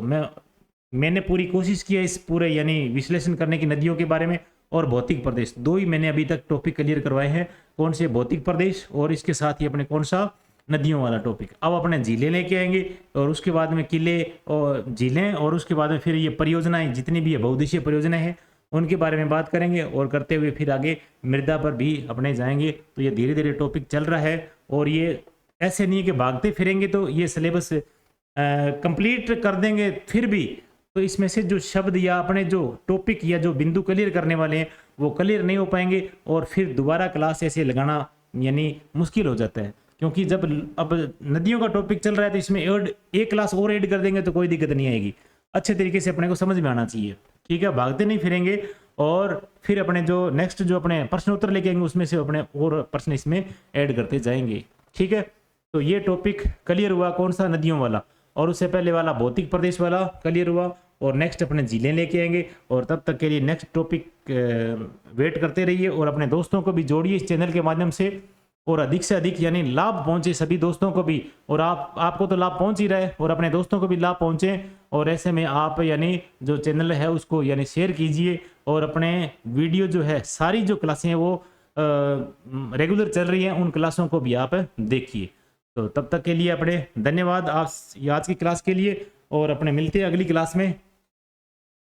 [SPEAKER 1] मैंने पूरी कोशिश की है इस पूरे यानी विश्लेषण करने की नदियों के बारे में। और भौतिक प्रदेश दो ही मैंने अभी तक टॉपिक क्लियर करवाए हैं, कौन से, भौतिक प्रदेश और इसके साथ ही अपने कौन सा, नदियों वाला टॉपिक। अब अपने झीलें लेके आएंगे और उसके बाद में किले और झीलें, और उसके बाद में फिर ये परियोजनाएं जितनी भी है बहुउद्देशीय परियोजनाएं हैं उनके बारे में बात करेंगे। और करते हुए फिर आगे मृदा पर भी अपने जाएंगे। तो ये धीरे धीरे टॉपिक चल रहा है, और ये ऐसे नहीं है कि भागते फिरेंगे तो ये सिलेबस कंप्लीट कर देंगे। फिर भी तो इसमें से जो शब्द या अपने जो टॉपिक या जो बिंदु क्लियर करने वाले हैं वो क्लियर नहीं हो पाएंगे, और फिर दोबारा क्लास ऐसे लगाना यानी मुश्किल हो जाता है। क्योंकि जब अब नदियों का टॉपिक चल रहा है तो इसमें एक क्लास और ऐड कर देंगे तो कोई दिक्कत नहीं आएगी, अच्छे तरीके से अपने को समझ में आना चाहिए। ठीक है, भागते नहीं फिरेंगे। और फिर अपने जो नेक्स्ट जो अपने प्रश्न उत्तर लेके आएंगे उसमें से अपने और प्रश्न इसमें ऐड करते जाएंगे। ठीक है, तो ये टॉपिक क्लियर हुआ कौन सा, नदियों वाला। और उससे पहले वाला भौतिक प्रदेश वाला क्लियर हुआ, और नेक्स्ट अपने जिले लेके आएंगे। और तब तक के लिए नेक्स्ट टॉपिक वेट करते रहिए और अपने दोस्तों को भी जोड़िए इस चैनल के माध्यम से, और अधिक से अधिक यानी लाभ पहुंचे सभी दोस्तों को भी, और आपको तो लाभ पहुंच ही रहा है और अपने दोस्तों को भी लाभ पहुंचे। और ऐसे में आप यानी जो चैनल है उसको यानी शेयर कीजिए, और अपने वीडियो जो है सारी जो क्लासें हैं वो रेगुलर चल रही हैं उन क्लासों को भी आप देखिए। तो तब तक के लिए अपने धन्यवाद आज की क्लास के लिए, और अपने मिलते हैं अगली क्लास में।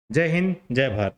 [SPEAKER 1] जय हिंद, जय भारत।